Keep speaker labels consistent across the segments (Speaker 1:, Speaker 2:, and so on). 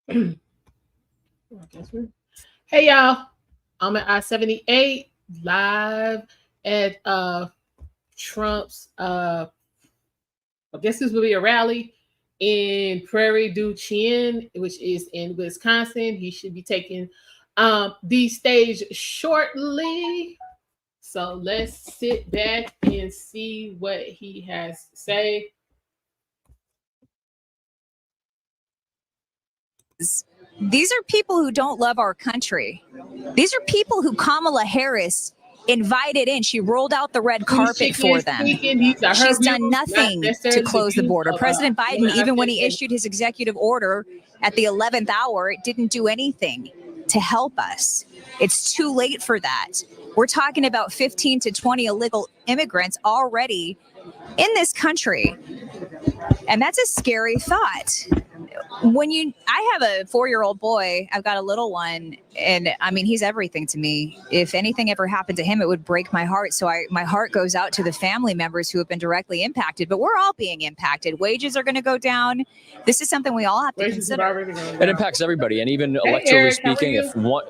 Speaker 1: Hey y'all, I'm at I-78 live at Trump's I guess this will be a rally in Prarie du Chien, which is in Wisconsin. He should be taking the stage shortly. So let's sit back and see what he has to say.
Speaker 2: These are people who don't love our country. These are people who Kamala Harris invited in. She rolled out the red carpet for them. She's done nothing to close the border. President Biden, even when he issued his executive order at the 11th hour, it didn't do anything to help us. It's too late for that. We're talking about 15 to 20 illegal immigrants already in this country. And that's a scary thought. I have a 4-year-old boy, I've got a little one, and I mean, he's everything to me. If anything ever happened to him, it would break my heart. So my heart goes out to the family members who have been directly impacted, but we're all being impacted. Wages are going to go down. This is something we all have to consider.
Speaker 3: It impacts everybody. And even electorally speaking, if one,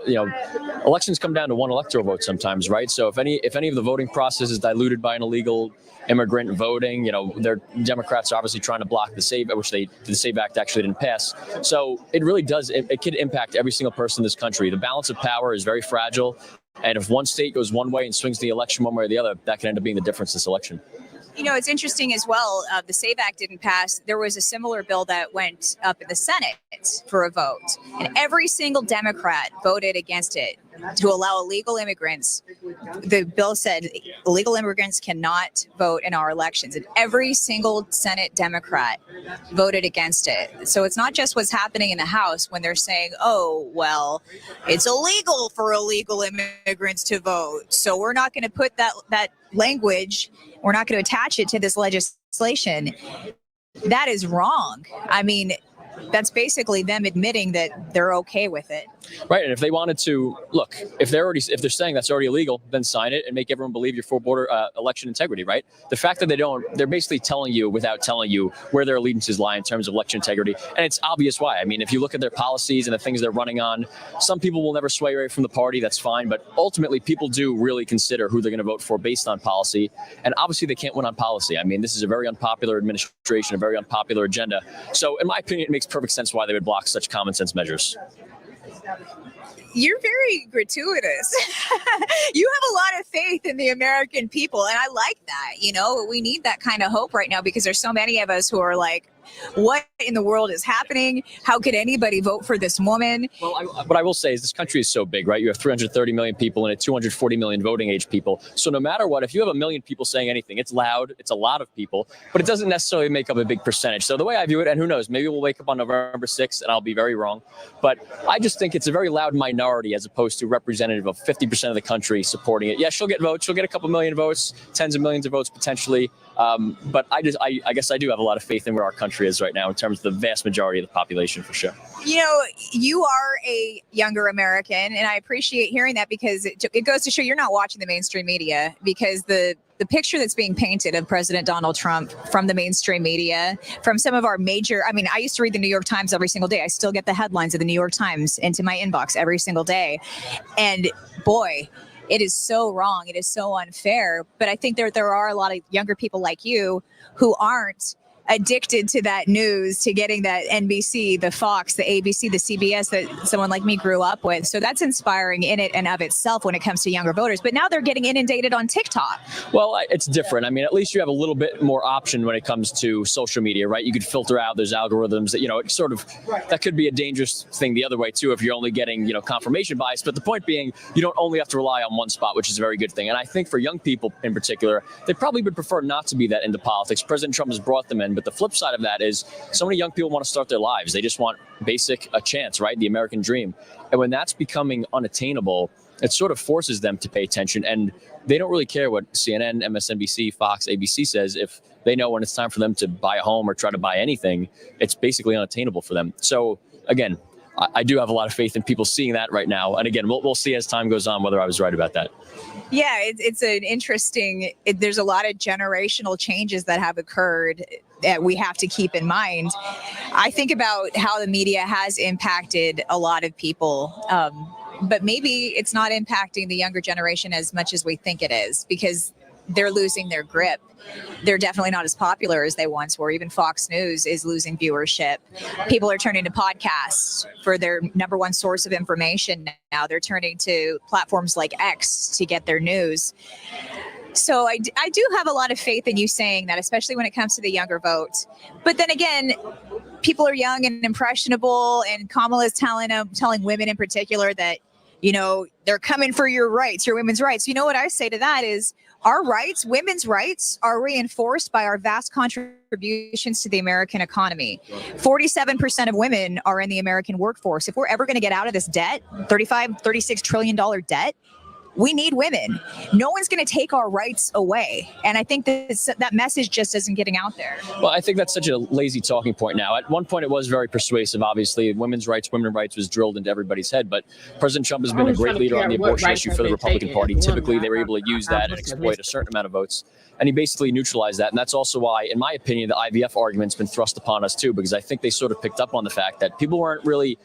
Speaker 3: elections come down to one electoral vote sometimes, right? So if any of the voting process is diluted by an illegal immigrant voting, their Democrats are obviously trying to block the SAVE, the SAVE Act actually didn't pass. So it really does, it could impact every single person in this country. The balance of power is very fragile. And if one state goes one way and swings the election one way or the other, that can end up being the difference this election.
Speaker 2: It's interesting as well. The SAVE Act didn't pass. There was a similar bill that went up in the Senate for a vote. And every single Democrat voted against it to allow illegal immigrants. The bill said illegal immigrants cannot vote in our elections. And every single Senate Democrat voted against it. So it's not just what's happening in the House when they're saying, oh, well, it's illegal for illegal immigrants to vote. So we're not going to put that language, we're not going to attach it to this legislation. That is wrong. I mean, that's basically them admitting that they're okay with it.
Speaker 3: Right. And if they wanted to, look, if they're saying that's already illegal, then sign it and make everyone believe you're for border election integrity, right? The fact that they don't, they're basically telling you without telling you where their allegiances lie in terms of election integrity. And it's obvious why. I mean, if you look at their policies and the things they're running on, some people will never sway away from the party. That's fine. But ultimately, people do really consider who they're going to vote for based on policy. And obviously, they can't win on policy. I mean, this is a very unpopular administration, a very unpopular agenda. So in my opinion, it makes perfect sense why they would block such common sense measures.
Speaker 2: You're very gratuitous. You have a lot of faith in the American people, and I like that. We need that kind of hope right now because there's so many of us who are like, what in the world is happening? How could anybody vote for this woman?
Speaker 3: Well, what I will say is this country is so big, right? You have 330 million people in it, 240 million voting age people. So no matter what, if you have a million people saying anything, it's loud, it's a lot of people, but it doesn't necessarily make up a big percentage. So the way I view it, and who knows, maybe we'll wake up on November 6th and I'll be very wrong, but I just think it's a very loud minority as opposed to representative of 50% of the country supporting it. Yeah, she'll get votes. She'll get a couple million votes, tens of millions of votes potentially. But I guess I do have a lot of faith in where our country is right now in terms of the vast majority of the population, for sure.
Speaker 2: You are a younger American, and I appreciate hearing that because it goes to show you're not watching the mainstream media, because the picture that's being painted of President Donald Trump from the mainstream media, from some of our I used to read the New York Times every single day. I still get the headlines of the New York Times into my inbox every single day. And boy, it is so wrong. It is so unfair. But I think there are a lot of younger people like you who aren't addicted to that news, to getting that NBC, the Fox, the ABC, the CBS that someone like me grew up with. So that's inspiring in it and of itself when it comes to younger voters. But now they're getting inundated on TikTok.
Speaker 3: Well, it's different. I mean, at least you have a little bit more option when it comes to social media, right? You could filter out those algorithms that, it's sort of, that could be a dangerous thing the other way too if you're only getting, confirmation bias. But the point being, you don't only have to rely on one spot, which is a very good thing. And I think for young people in particular, they probably would prefer not to be that into politics. President Trump has brought them in. But the flip side of that is so many young people want to start their lives. They just want a chance, right? The American dream. And when that's becoming unattainable, it sort of forces them to pay attention. And they don't really care what CNN, MSNBC, Fox, ABC says. If they know when it's time for them to buy a home or try to buy anything, it's basically unattainable for them. So again, I do have a lot of faith in people seeing that right now. And again, we'll see as time goes on whether I was right about that.
Speaker 2: Yeah, it's an interesting, there's a lot of generational changes that have occurred that we have to keep in mind. I think about how the media has impacted a lot of people, but maybe it's not impacting the younger generation as much as we think it is, because they're losing their grip. They're definitely not as popular as they once were. Even Fox News is losing viewership. People are turning to podcasts for their number one source of information now. They're turning to platforms like X to get their news. So I do have a lot of faith in you saying that, especially when it comes to the younger vote. But then again, people are young and impressionable, and Kamala is telling women in particular that, you know, they're coming for your rights, your women's rights. You know what I say to that is, our rights, women's rights, are reinforced by our vast contributions to the American economy. 47% of women are in the American workforce. If we're ever going to get out of this debt, $36 trillion debt, we need women. No one's going to take our rights away. And I think that message just isn't getting out there.
Speaker 3: Well, I think that's such a lazy talking point now. At one point, it was very persuasive. Obviously, women's rights was drilled into everybody's head. But President Trump has been a great leader on the abortion issue for the Republican Party. Typically, they were able to use that and exploit a certain amount of votes. And he basically neutralized that. And that's also why, in my opinion, the IVF argument's been thrust upon us, too, because I think they sort of picked up on the fact that people weren't really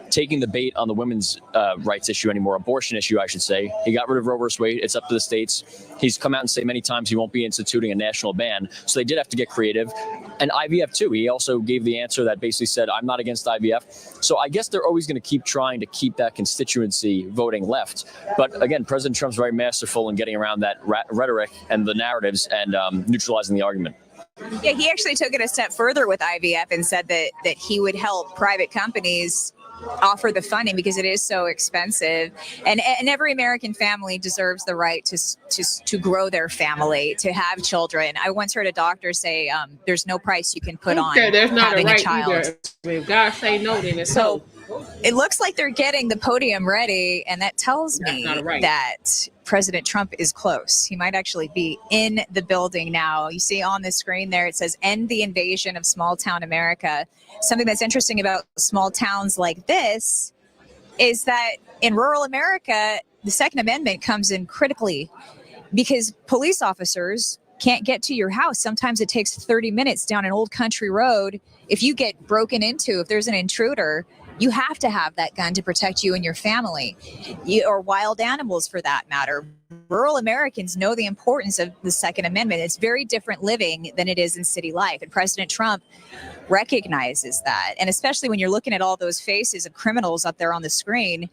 Speaker 3: taking the bait on the women's rights issue anymore, abortion issue, I should say. He got rid of Roe vs. Wade. It's up to the states. He's come out and said many times he won't be instituting a national ban. So they did have to get creative. And IVF, too. He also gave the answer that basically said, I'm not against IVF. So I guess they're always going to keep trying to keep that constituency voting left. But again, President Trump's very masterful in getting around that rhetoric and the narratives and neutralizing the argument.
Speaker 2: Yeah, he actually took it a step further with IVF and said that he would help private companies offer the funding because it is so expensive, and every American family deserves the right to grow their family, to have children. I once heard a doctor say there's no price you can put on
Speaker 1: there's not
Speaker 2: having
Speaker 1: a right
Speaker 2: child.
Speaker 1: Either. If God say no, then it's
Speaker 2: so. It looks like they're getting the podium ready, and that tells me that President Trump is close. He might actually be in the building now. You see on the screen there, it says, "End the invasion of small town America." Something that's interesting about small towns like this is that in rural America, the Second Amendment comes in critically because police officers can't get to your house. Sometimes it takes 30 minutes down an old country road. If you get broken into, if there's an intruder, you have to have that gun to protect you and your family, or wild animals for that matter. Rural Americans know the importance of the Second Amendment. It's very different living than it is in city life. And President Trump recognizes that. And especially when you're looking at all those faces of criminals up there on the screen,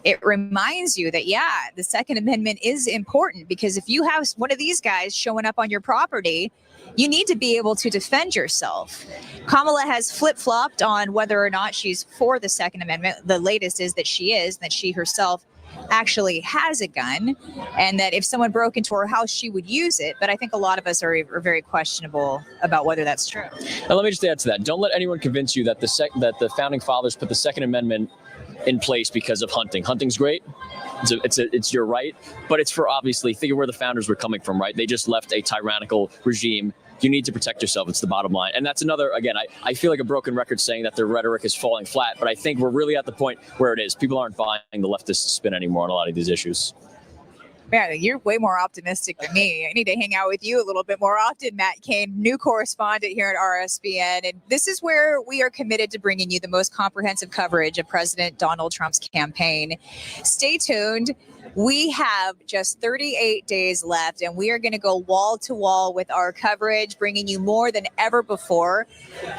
Speaker 2: it reminds you that, yeah, the Second Amendment is important, because if you have one of these guys showing up on your property, you need to be able to defend yourself. Kamala has flip-flopped on whether or not she's for the Second Amendment. The latest is that she is, that she herself actually has a gun, and that if someone broke into her house, she would use it. But I think a lot of us are very questionable about whether that's true.
Speaker 3: Now, let me just add to that. Don't let anyone convince you that the founding fathers put the Second Amendment in place because of hunting. Hunting's great. It's your right, but it's for, obviously, think of where the founders were coming from, right? They just left a tyrannical regime. You need to protect yourself. It's the bottom line. And that's another, again, I feel like a broken record saying that their rhetoric is falling flat, but I think we're really at the point where it is. People aren't buying the leftist spin anymore on a lot of these issues.
Speaker 2: Man, you're way more optimistic than me. I need to hang out with you a little bit more often, Matt Kane, new correspondent here at RSBN. And this is where we are committed to bringing you the most comprehensive coverage of President Donald Trump's campaign. Stay tuned. We have just 38 days left, and we are going to go wall to wall with our coverage, bringing you more than ever before.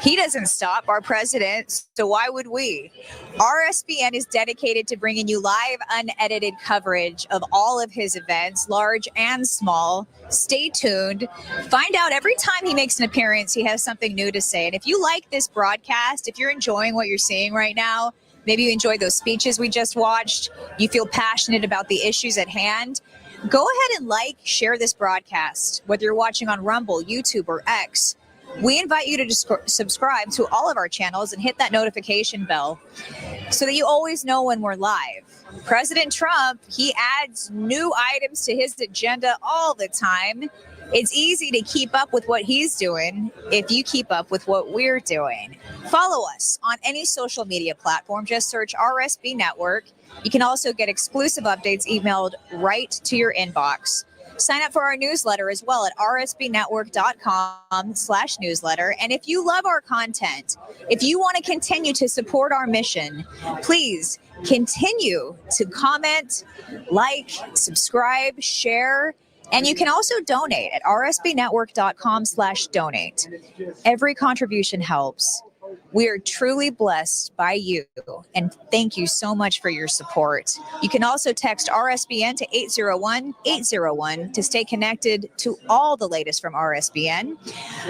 Speaker 2: He doesn't stop, our president, so why would we? RSBN is dedicated to bringing you live, unedited coverage of all of his events, large and small. Stay tuned. Find out every time he makes an appearance, he has something new to say. And if you like this broadcast, if you're enjoying what you're seeing right now, maybe you enjoyed those speeches we just watched, you feel passionate about the issues at hand, go ahead and share this broadcast, whether you're watching on Rumble, YouTube, or X. We invite you to subscribe to all of our channels and hit that notification bell so that you always know when we're live. President Trump, he adds new items to his agenda all the time. It's easy to keep up with what he's doing if you keep up with what we're doing. Follow us on any social media platform. Just search RSB Network. You can also get exclusive updates emailed right to your inbox. Sign up for our newsletter as well at rsbnetwork.com/newsletter. And if you love our content, if you want to continue to support our mission, please continue to comment, like, subscribe, share, and you can also donate at rsbnetwork.com/donate. Every contribution helps. We are truly blessed by you, and thank you so much for your support. You can also text RSBN to 801-801 to stay connected to all the latest from RSBN.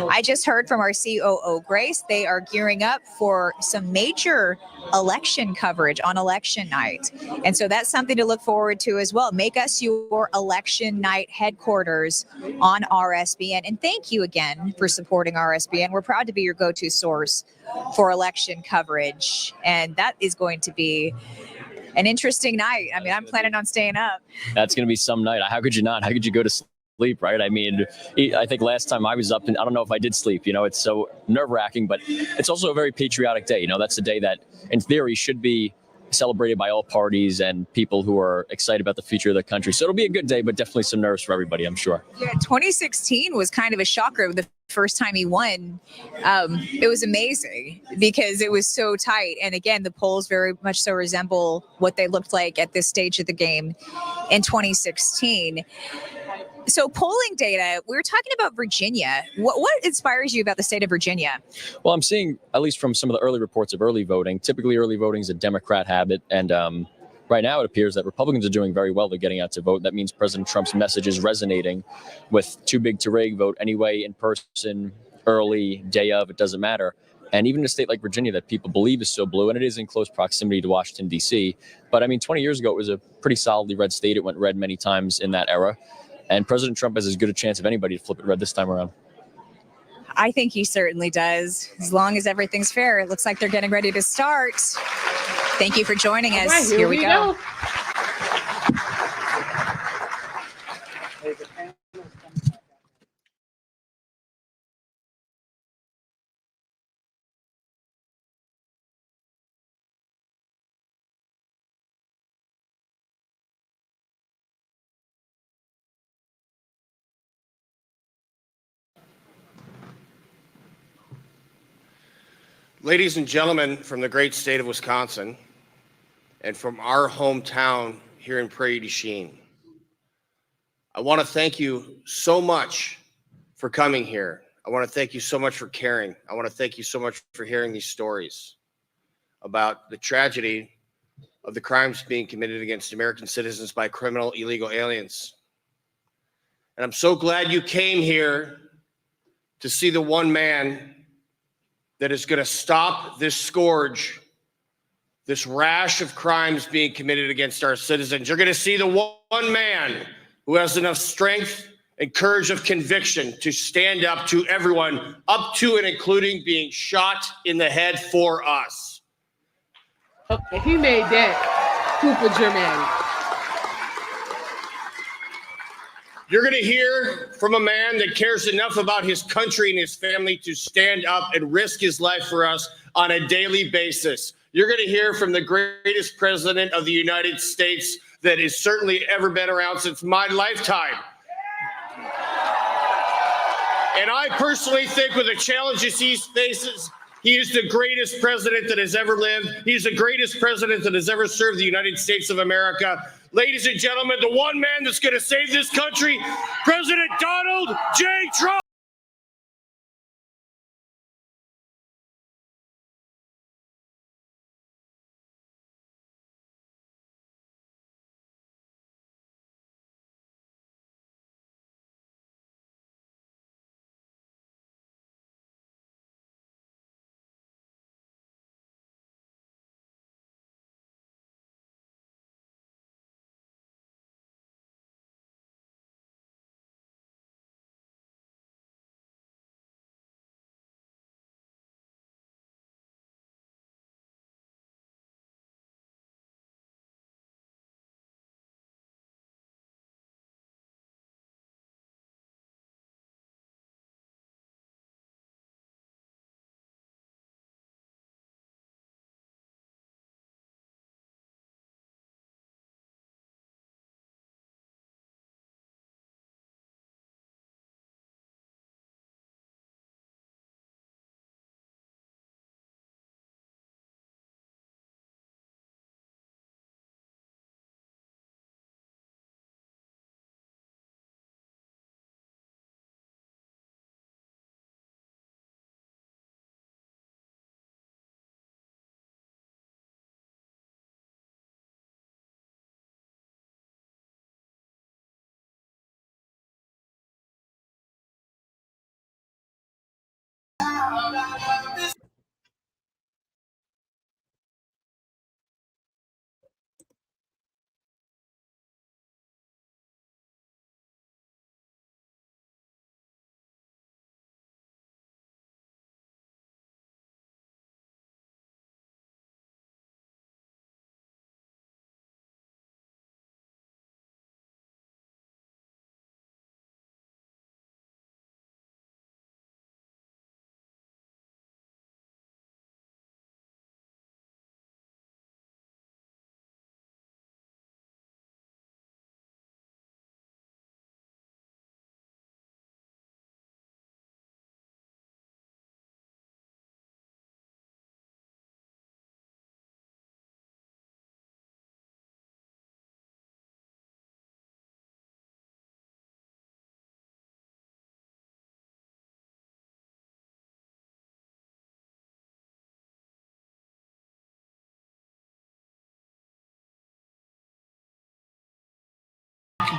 Speaker 2: I just heard from our COO, Grace. They are gearing up for some major election coverage on election night. And so that's something to look forward to as well. Make us your election night headquarters on RSBN. And thank you again for supporting RSBN. We're proud to be your go-to source for election coverage. And that is going to be an interesting night. I mean, I'm planning on staying up.
Speaker 3: That's going to be some night. How could you not? How could you go to sleep, right? I mean, I think last time I was up, and I don't know if I did sleep, it's so nerve-wracking, but it's also a very patriotic day. That's the day that, in theory, should be celebrated by all parties and people who are excited about the future of the country. So it'll be a good day, but definitely some nerves for everybody, I'm sure.
Speaker 2: Yeah, 2016 was kind of a shocker. The first time he won, it was amazing because it was so tight. And again, the polls very much so resemble what they looked like at this stage of the game in 2016. So polling data, we were talking about Virginia. What inspires you about the state of Virginia?
Speaker 3: Well, I'm seeing, at least from some of the early reports of early voting, typically early voting is a Democrat habit. And right now it appears that Republicans are doing very well. They're getting out to vote. That means President Trump's message is resonating with too big to rig, vote anyway, in person, early, day of, it doesn't matter. And even in a state like Virginia that people believe is so blue, and it is in close proximity to Washington, D.C. But I mean, 20 years ago, it was a pretty solidly red state. It went red many times in that era. And President Trump has as good a chance of anybody to flip it red this time around.
Speaker 2: I think he certainly does. As long as everything's fair, it looks like they're getting ready to start. Thank you for joining us.
Speaker 1: Right, here we go.
Speaker 4: Ladies and gentlemen from the great state of Wisconsin and from our hometown here in Prarie, Chien, I want to thank you so much for coming here. I want to thank you so much for caring. I want to thank you so much for hearing these stories about the tragedy of the crimes being committed against American citizens by criminal illegal aliens. And I'm so glad you came here to see the one man that is going to stop this scourge, this rash of crimes being committed against our citizens. You're going to see the one man who has enough strength and courage of conviction to stand up to everyone, up to and including being shot in the head for us.
Speaker 1: Okay, he made that super dramatic.
Speaker 4: You're going to hear from a man that cares enough about his country and his family to stand up and risk his life for us on a daily basis. You're going to hear from the greatest president of the United States that has certainly ever been around since my lifetime. And I personally think with the challenges he faces, he is the greatest president that has ever lived. He's the greatest president that has ever served the United States of America. Ladies and gentlemen, the one man that's going to save this country, President Donald J. Trump.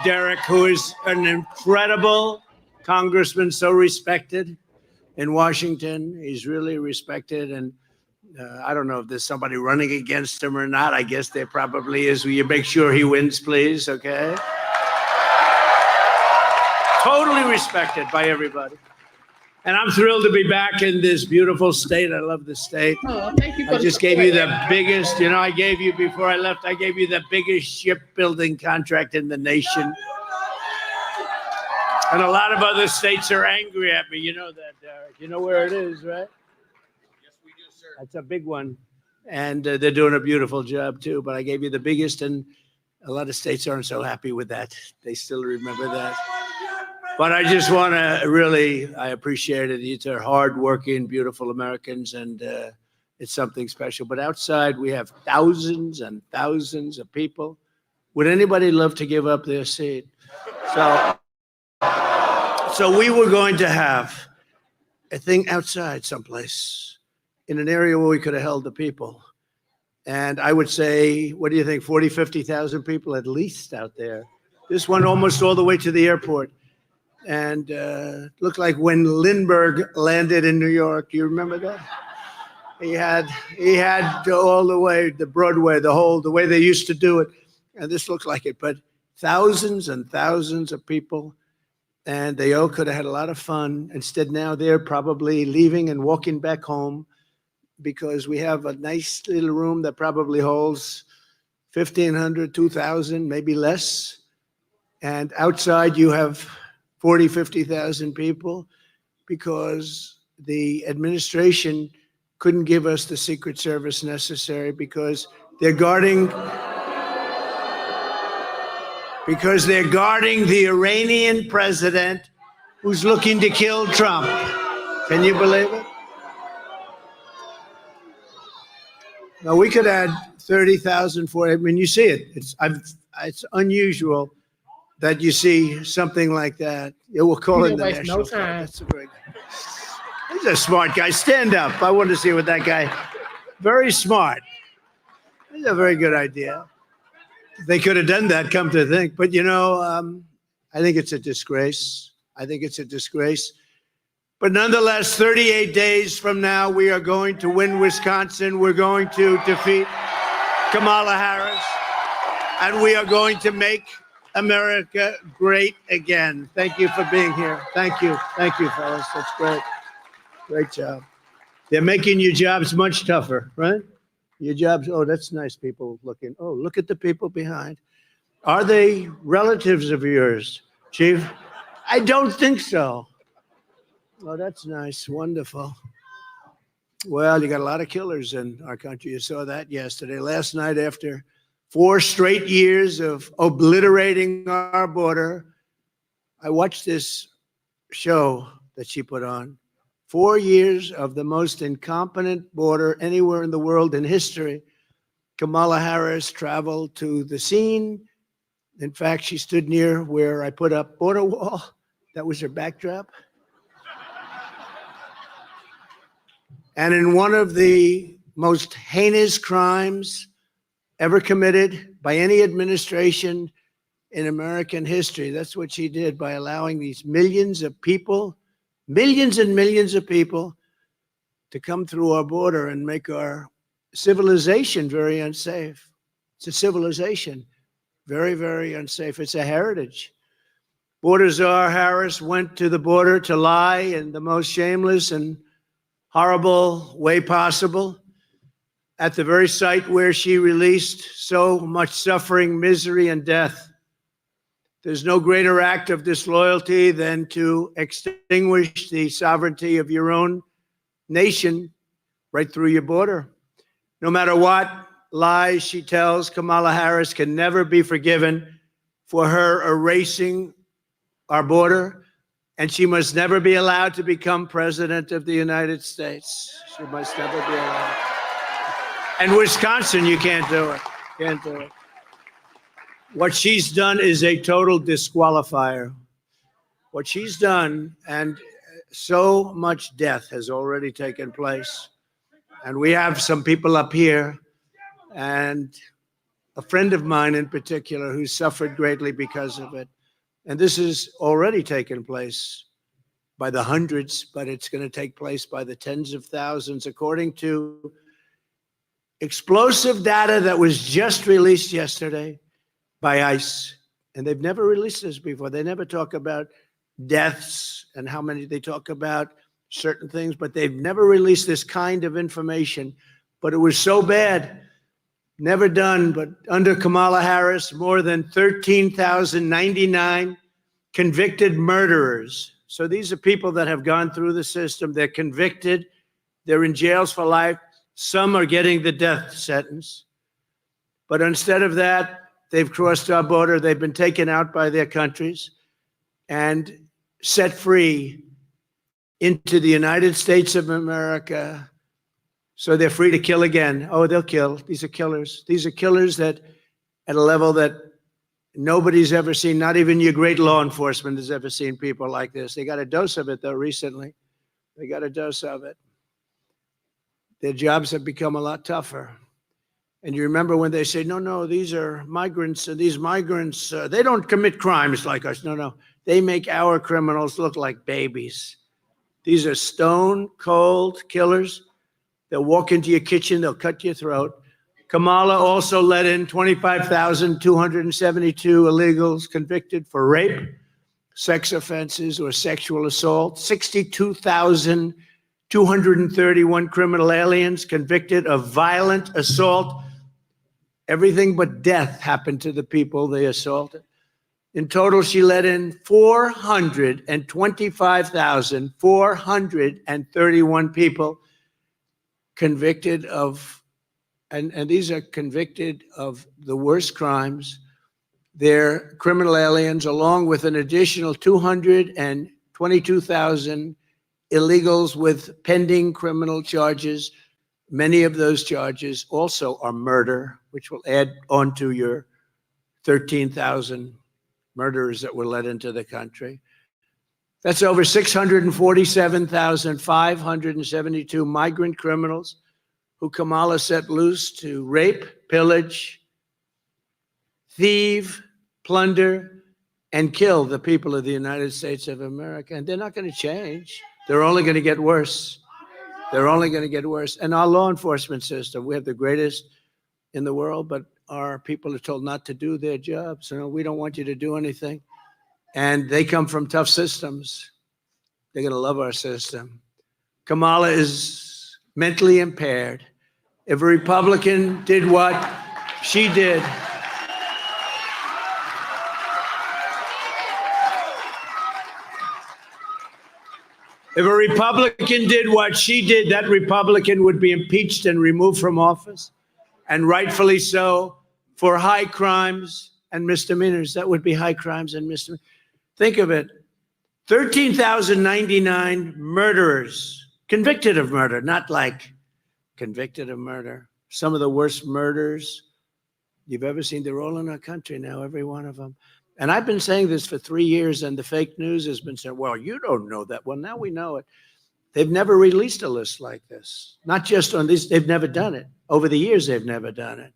Speaker 5: Derek, who is an incredible congressman, so respected in Washington. He's really respected. And I don't know if there's somebody running against him or not. I guess there probably is. Will you make sure he wins, please? Okay. Totally respected by everybody. And I'm thrilled to be back in this beautiful state. I love the state.
Speaker 1: Oh, thank you for
Speaker 5: I just gave you the biggest, I gave you before I left, I gave you the biggest shipbuilding contract in the nation. And a lot of other states are angry at me. You know that, Derek. You know where it is, right?
Speaker 4: Yes, we do, sir.
Speaker 5: That's a big one. And they're doing a beautiful job, too. But I gave you the biggest, and a lot of states aren't so happy with that. They still remember that. But I just want to really, I appreciate it. These are hardworking, beautiful Americans, and it's something special. But outside, we have thousands and thousands of people. Would anybody love to give up their seat? So we were going to have a thing outside someplace in an area where we could have held the people. And I would say, what do you think, 40, 50,000 people at least out there. This one almost all the way to the airport. And looked like when Lindbergh landed in New York. Do you remember that? He had all the way, the Broadway, the way they used to do it. And this looked like it, but thousands and thousands of people. And they all could have had a lot of fun. Instead, now they're probably leaving and walking back home because we have a nice little room that probably holds 1,500, 2,000, maybe less. And outside you have 40, 50,000 people because the administration couldn't give us the Secret Service necessary because they're guarding the Iranian president who's looking to kill Trump. Can you believe it? Now, we could add 30,000 for it. I mean, you see it. It's unusual that you see something like that. Yeah, we'll call it the National
Speaker 1: no time.
Speaker 5: That's a very, he's a smart guy. Stand up. I want to see what that guy, very smart. That's a very good idea. They could have done that, come to think. But, I think it's a disgrace. I think it's a disgrace. But nonetheless, 38 days from now, we are going to win Wisconsin. We're going to defeat Kamala Harris. And we are going to make America great again. Thank you for being here. Thank you. Thank you, fellas. That's great. Great job. They're making your jobs much tougher, right? Your jobs. Oh, that's nice people looking. Oh, look at the people behind. Are they relatives of yours, Chief? I don't think so. Oh, that's nice. Wonderful. Well, you got a lot of killers in our country. You saw that yesterday. Last night, after 4 straight years of obliterating our border, I watched this show that she put on. 4 years of the most incompetent border anywhere in the world in history. Kamala Harris traveled to the scene. In fact, she stood near where I put up border wall. That was her backdrop. And in one of the most heinous crimes ever committed by any administration in American history, that's what she did by allowing these millions of people, millions and millions of people, to come through our border and make our civilization very unsafe. It's a civilization, very, very unsafe. It's a heritage. Border Czar Harris went to the border to lie in the most shameless and horrible way possible at the very site where she released so much suffering, misery, and death. There's no greater act of disloyalty than to extinguish the sovereignty of your own nation right through your border. No matter what lies she tells, Kamala Harris can never be forgiven for her erasing our border, and she must never be allowed to become president of the United States. She must never be allowed. And Wisconsin, you can't do it. Can't do it. What she's done is a total disqualifier. What she's done, and so much death has already taken place. And we have some people up here, and a friend of mine in particular who suffered greatly because of it. And this has already taken place by the hundreds, but it's going to take place by the tens of thousands, according to explosive data that was just released yesterday by ICE. And they've never released this before. They never talk about deaths and how many. They talk about certain things, but they've never released this kind of information. But it was so bad, never done, but under Kamala Harris, more than 13,099 convicted murderers. So these are people that have gone through the system. They're convicted. They're in jails for life. Some are getting the death sentence. But instead of that, they've crossed our border. They've been taken out by their countries and set free into the United States of America. So they're free to kill again. Oh, they'll kill. These are killers. These are killers that at a level that nobody's ever seen. Not even your great law enforcement has ever seen people like this. They got a dose of it, though, recently. They got a dose of it. Their jobs have become a lot tougher. And you remember when they say, no, these are migrants, and these migrants, they don't commit crimes like us. No, they make our criminals look like babies. These are stone cold killers. They'll walk into your kitchen, they'll cut your throat. Kamala also let in 25,272 illegals convicted for rape, sex offenses, or sexual assault. 62,231 criminal aliens convicted of violent assault. Everything but death happened to the people they assaulted. In total, she let in 425,431 people convicted of, and these are convicted of the worst crimes. They're criminal aliens, along with an additional 222,000 illegals with pending criminal charges. Many of those charges also are murder, which will add on to your 13,000 murderers that were let into the country. That's over 647,572 migrant criminals who Kamala set loose to rape, pillage, thieve, plunder, and kill the people of the United States of America. And they're not going to change. They're only going to get worse. They're only going to get worse. And our law enforcement system, we have the greatest in the world, but our people are told not to do their jobs. You know, we don't want you to do anything. And they come from tough systems. They're going to love our system. Kamala is mentally impaired. If a Republican did what she did, if a Republican did what she did, that Republican would be impeached and removed from office, and rightfully so, for high crimes and misdemeanors. That would be high crimes and misdemeanors. Think of it. 13,099 murderers convicted of murder, not like convicted of murder. Some of the worst murders you've ever seen. They're all in our country now, every one of them. And I've been saying this for 3 years, and the fake news has been saying, well, you don't know that. Well, now we know it. They've never released a list like this. Not just on these, they've never done it. Over the years, they've never done it.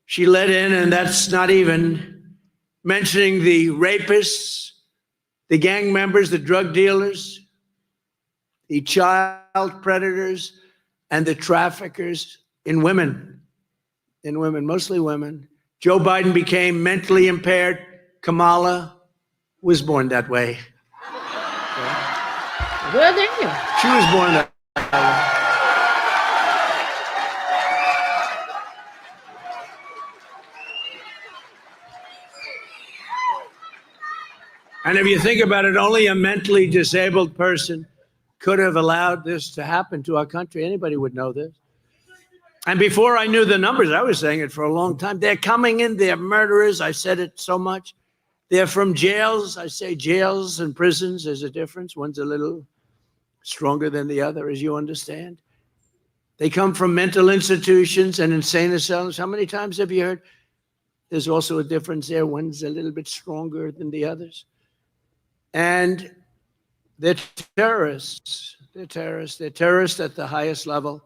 Speaker 5: She let in, and that's not even mentioning the rapists, the gang members, the drug dealers, the child predators, and the traffickers in women, mostly women. Joe Biden became mentally impaired. Kamala was born that way.
Speaker 1: Well, damn.
Speaker 5: She was born that way. And if you think about it, only a mentally disabled person could have allowed this to happen to our country. Anybody would know this. And before I knew the numbers, I was saying it for a long time. They're coming in, they're murderers. I said it so much. They're from jails. I say jails and prisons, there's a difference. One's a little stronger than the other, as you understand. They come from mental institutions and insane asylums. How many times have you heard? There's also a difference there. One's a little bit stronger than the others. And they're terrorists. They're terrorists. They're terrorists at the highest level.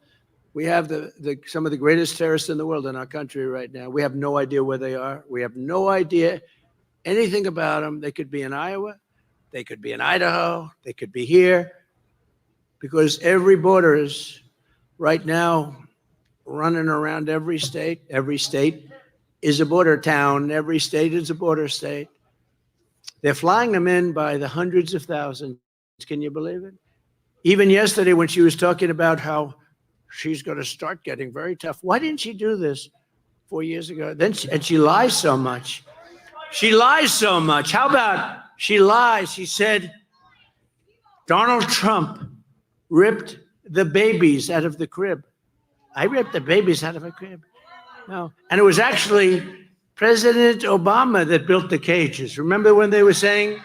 Speaker 5: We have some of the greatest terrorists in the world in our country right now. We have no idea where they are. We have no idea anything about them. They could be in Iowa. They could be in Idaho. They could be here. Because every border is right now running around every state. Every state is a border town. Every state is a border state. They're flying them in by the hundreds of thousands. Can you believe it? Even yesterday when she was talking about how she's going to start getting very tough. Why didn't she do this 4 years ago? And she lies so much. She lies so much. How about she lies? She said Donald Trump ripped the babies out of the crib. I ripped the babies out of a crib. No. And it was actually President Obama that built the cages. Remember when they were saying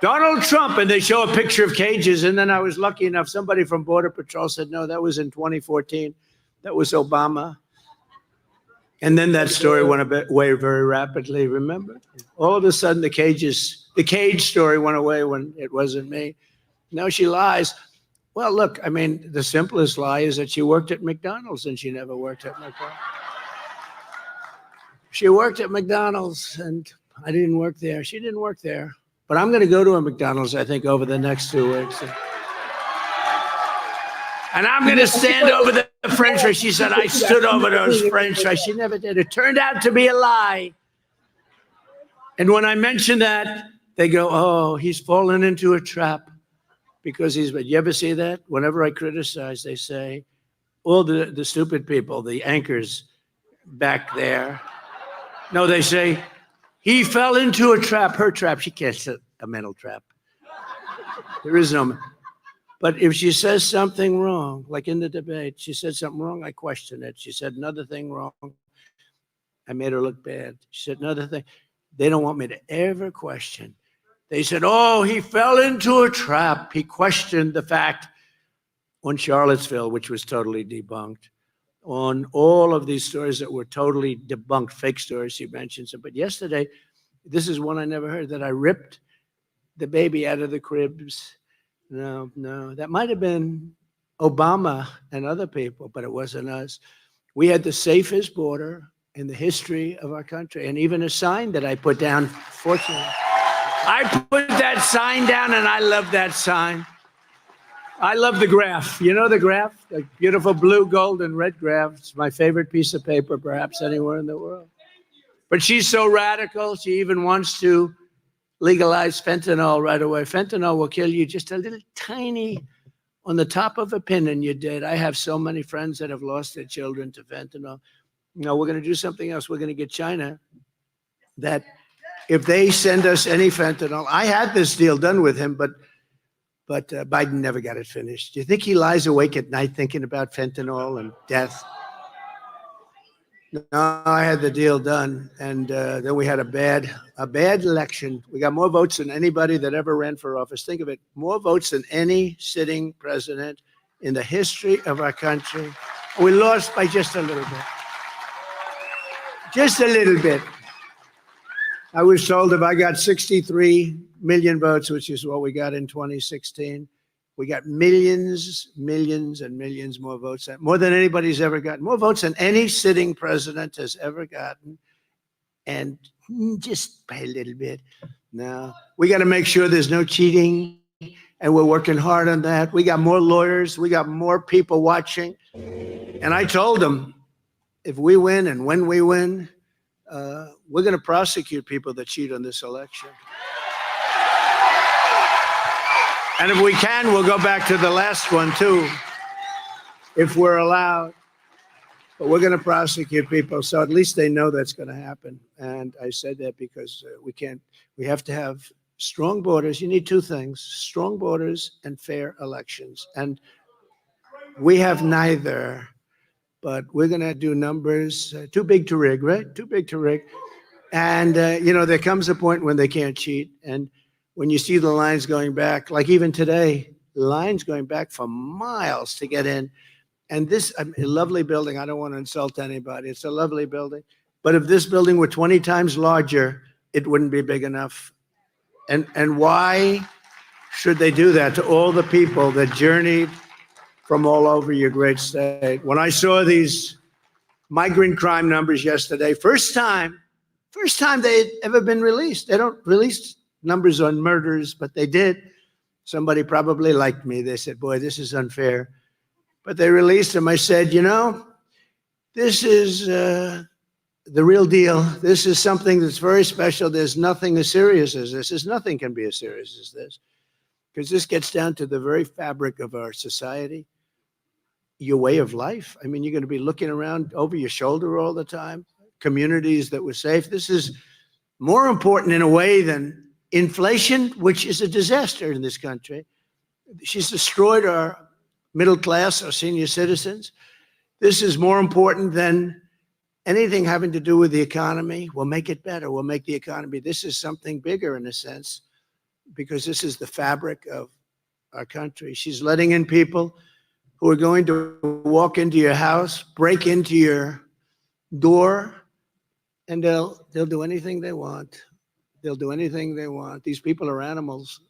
Speaker 5: Donald Trump, and they show a picture of cages, and then I was lucky enough, somebody from Border Patrol said, no, that was in 2014. That was Obama. And then that story went away very rapidly, remember? All of a sudden, the cage story went away when it wasn't me. Now she lies. Well, look, I mean, the simplest lie is that she worked at McDonald's, and she never worked at McDonald's. She worked at McDonald's, and I didn't work there. She didn't work there. But I'm going to go to a McDonald's, I think, over the next 2 weeks. And I'm going to stand over the French fries. She said, I stood over those French fries. She never did. It turned out to be a lie. And when I mention that, they go, oh, he's fallen into a trap. Because but you ever see that? Whenever I criticize, they say, all the stupid people, the anchors back there. No, they say, he fell into a trap, her trap. She can't set a mental trap. There is no. But if she says something wrong, like in the debate, she said something wrong, I question it. She said another thing wrong. I made her look bad. She said another thing. They don't want me to ever question. They said, oh, he fell into a trap. He questioned the fact on Charlottesville, which was totally debunked. On all of these stories that were totally debunked, fake stories, she mentions them. But yesterday, this is one I never heard, that I ripped the baby out of the cribs. No, that might have been Obama and other people, but it wasn't us. We had the safest border in the history of our country, and even a sign that I put down, fortunately. I put that sign down, and I love that sign. I love the graph. You know the graph? The beautiful blue, gold, and red graph. It's my favorite piece of paper, perhaps anywhere in the world. But she's so radical, she even wants to legalize fentanyl right away. Fentanyl will kill you just a little tiny on the top of a pin, and you're dead. I have so many friends that have lost their children to fentanyl. No, we're going to do something else. We're going to get China that if they send us any fentanyl, I had this deal done with him, but Biden never got it finished. Do you think he lies awake at night thinking about fentanyl and death? No, I had the deal done, and then we had a bad election. We got more votes than anybody that ever ran for office. Think of it, more votes than any sitting president in the history of our country. We lost by just a little bit. Just a little bit. I was told if I got 63 million votes, which is what we got in 2016, we got millions, millions, and millions more votes, more than anybody's ever gotten, more votes than any sitting president has ever gotten, and just by a little bit. Now, we got to make sure there's no cheating, and we're working hard on that. We got more lawyers. We got more people watching. And I told them, if we win and when we win, we're going to prosecute people that cheat on this election. And if we can, we'll go back to the last one, too, if we're allowed. But we're going to prosecute people, so at least they know that's going to happen. And I said that because we have to have strong borders. You need two things, strong borders and fair elections. And we have neither, but we're going to do numbers too big to rig, right? Too big to rig. And, there comes a point when they can't cheat. And when you see the lines going back, like even today, lines going back for miles to get in. And this a lovely building, I don't want to insult anybody. It's a lovely building. But if this building were 20 times larger, it wouldn't be big enough. And why should they do that to all the people that journeyed from all over your great state. When I saw these migrant crime numbers yesterday, first time they had ever been released. They don't release numbers on murders, but they did. Somebody probably liked me. They said, boy, this is unfair. But they released them. I said, you know, this is the real deal. This is something that's very special. There's nothing as serious as this. There's nothing can be as serious as this, because this gets down to the very fabric of our society, your way of life. I mean, you're going to be looking around over your shoulder all the time. Communities that were safe. This is more important in a way than inflation, which is a disaster in this country. She's destroyed our middle class, our senior citizens. This is more important than anything having to do with the economy. We'll make it better. We'll make the economy. This is something bigger in a sense, because this is the fabric of our country. She's letting in people who are going to walk into your house, break into your door, and they'll do anything they want. They'll do anything they want. These people are animals.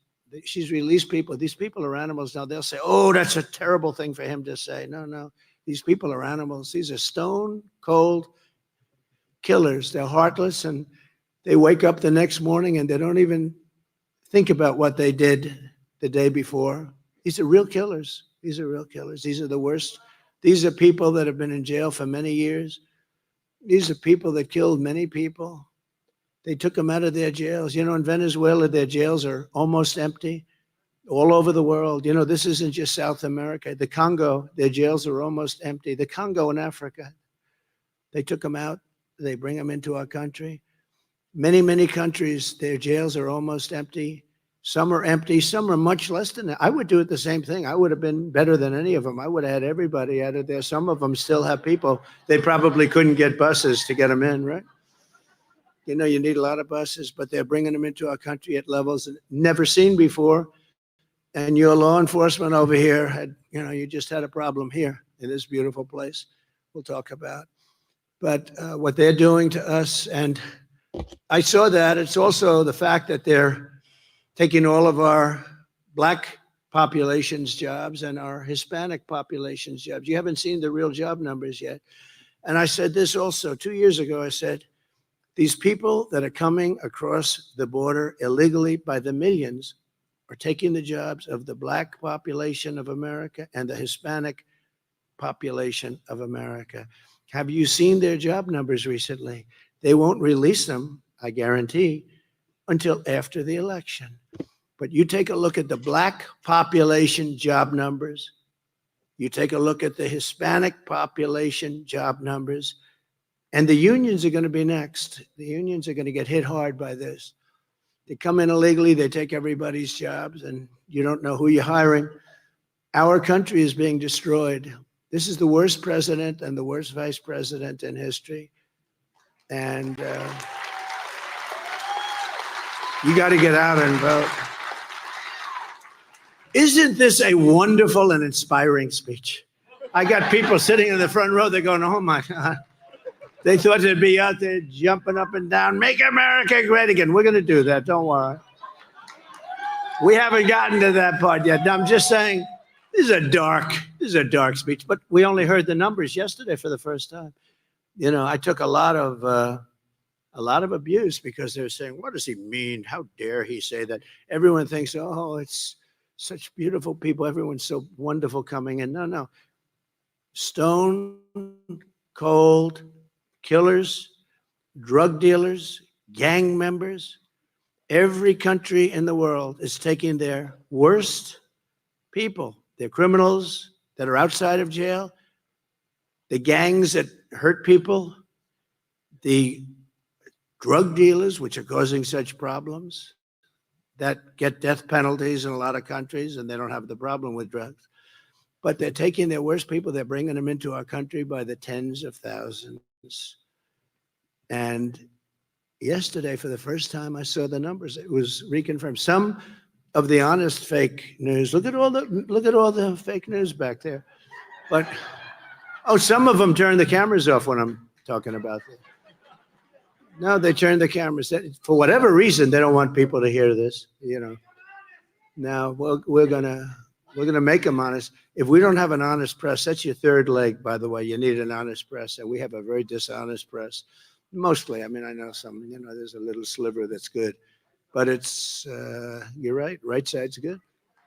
Speaker 5: She's released people. These people are animals. Now they'll say, oh, that's a terrible thing for him to say. No, no. These people are animals. These are stone cold killers. They're heartless, and they wake up the next morning and they don't even think about what they did the day before. These are real killers. These are real killers. These are the worst. These are people that have been in jail for many years. These are people that killed many people. They took them out of their jails. You know, in Venezuela, their jails are almost empty. All over the world. You know, this isn't just South America. The Congo, their jails are almost empty. The Congo in Africa, they took them out. They bring them into our country. Many, many countries, their jails are almost empty. Some are empty. Some are much less than that. I would do it the same thing. I would have been better than any of them. I would have had everybody out of there. Some of them still have people. They probably couldn't get buses to get them in, right? You know, you need a lot of buses, but they're bringing them into our country at levels never seen before. And your law enforcement over here had, you know, you just had a problem here in this beautiful place we'll talk about. But what they're doing to us, and I saw that. It's also the fact that they're taking all of our Black population's jobs and our Hispanic population's jobs. You haven't seen the real job numbers yet. And I said this also 2 years ago. I said, these people that are coming across the border illegally by the millions are taking the jobs of the Black population of America and the Hispanic population of America. Have you seen their job numbers recently? They won't release them, I guarantee, until after the election. But you take a look at the Black population job numbers. You take a look at the Hispanic population job numbers, and the unions are going to be next. The unions are going to get hit hard by this. They come in illegally, they take everybody's jobs, and you don't know who you're hiring. Our country is being destroyed. This is the worst president and the worst vice president in history. And you got to get out and vote. Isn't this a wonderful and inspiring speech? I got people sitting in the front row, they're going, oh my God. They thought they'd be out there jumping up and down, make America great again. We're going to do that, don't worry. We haven't gotten to that part yet. Now, I'm just saying, this is a dark speech, but we only heard the numbers yesterday for the first time. You know, I took a lot of abuse because they're saying, what does he mean? How dare he say that? Everyone thinks, oh, it's such beautiful people. Everyone's so wonderful coming in. No, no. Stone cold killers, drug dealers, gang members. Every country in the world is taking their worst people, their criminals that are outside of jail, the gangs that hurt people, the drug dealers, which are causing such problems, that get death penalties in a lot of countries, and they don't have the problem with drugs. But they're taking their worst people, they're bringing them into our country by the tens of thousands. And yesterday, for the first time, I saw the numbers. It was reconfirmed. Some of the honest fake news. Look at all the fake news back there. But some of them turn the cameras off when I'm talking about this. No, they turn the cameras. For whatever reason, they don't want people to hear this. You know. Now we're gonna. We're going to make them honest. If we don't have an honest press, that's your third leg, by the way. You need an honest press. And we have a very dishonest press. Mostly. I mean, I know some, there's a little sliver that's good. But it's, you're right. Right side's good.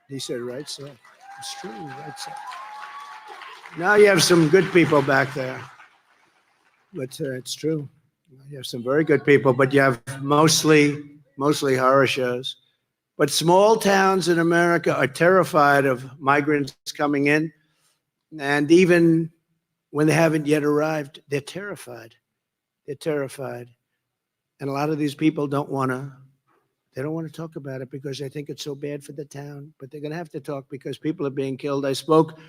Speaker 5: He said right side. It's true. Right side. Now you have some good people back there. But it's true. You have some very good people, but you have mostly horror shows. But small towns in America are terrified of migrants coming in. And even when they haven't yet arrived, they're terrified. They're terrified. And a lot of these people don't want to talk about it because they think it's so bad for the town. But they're going to have to talk because people are being killed. I spoke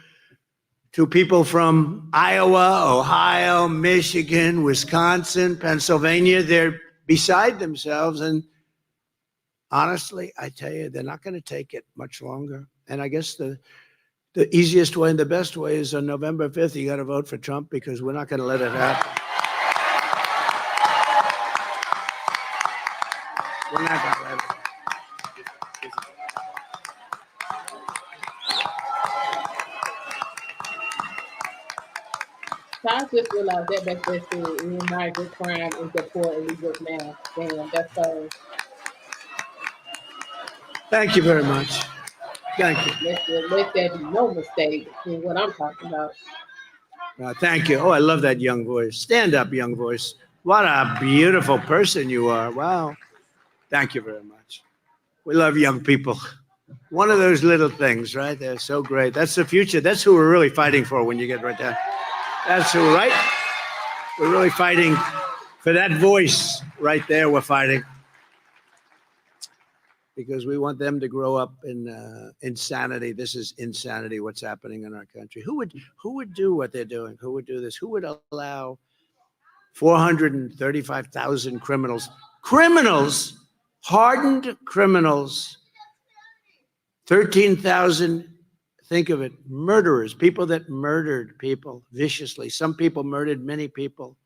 Speaker 5: to people from Iowa, Ohio, Michigan, Wisconsin, Pennsylvania. They're beside themselves. And honestly, I tell you, they're not going to take it much longer. And I guess the easiest way and the best way is on November 5th, you got to vote for Trump because we're not going to let it happen. We're not going to let it.
Speaker 1: I just realized that back there said migrant crime and deport illegal man. Damn, that's so.
Speaker 5: Thank you very much. Thank you.
Speaker 1: Let there be no mistake in what I'm talking about.
Speaker 5: Thank you. Oh, I love that young voice. Stand up, young voice. What a beautiful person you are. Wow. Thank you very much. We love young people. One of those little things, right? They're so great. That's the future. That's who we're really fighting for when you get right there. That's who, right? We're really fighting for that voice right there. We're fighting because we want them to grow up in insanity. This is insanity, what's happening in our country. Who would do what they're doing? Who would do this? Who would allow 435,000 criminals, hardened criminals, 13,000, think of it, murderers, people that murdered people viciously. Some people murdered many people,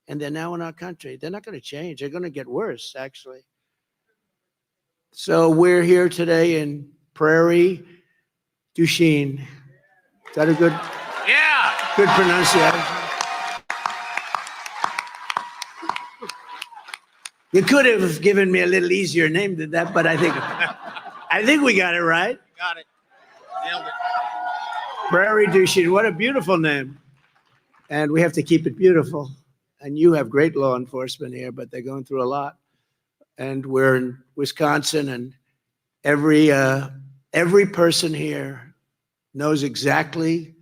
Speaker 5: and they're now in our country. They're not going to change. They're going to get worse, actually. So we're here today in Prarie du Chien. Is that a good pronunciation? You could have given me a little easier name than that, but I think we got it right.
Speaker 4: Got it. Nailed it.
Speaker 5: Prarie du Chien. What a beautiful name. And we have to keep it beautiful. And you have great law enforcement here, but they're going through a lot. And we're in Wisconsin, and every person here knows exactly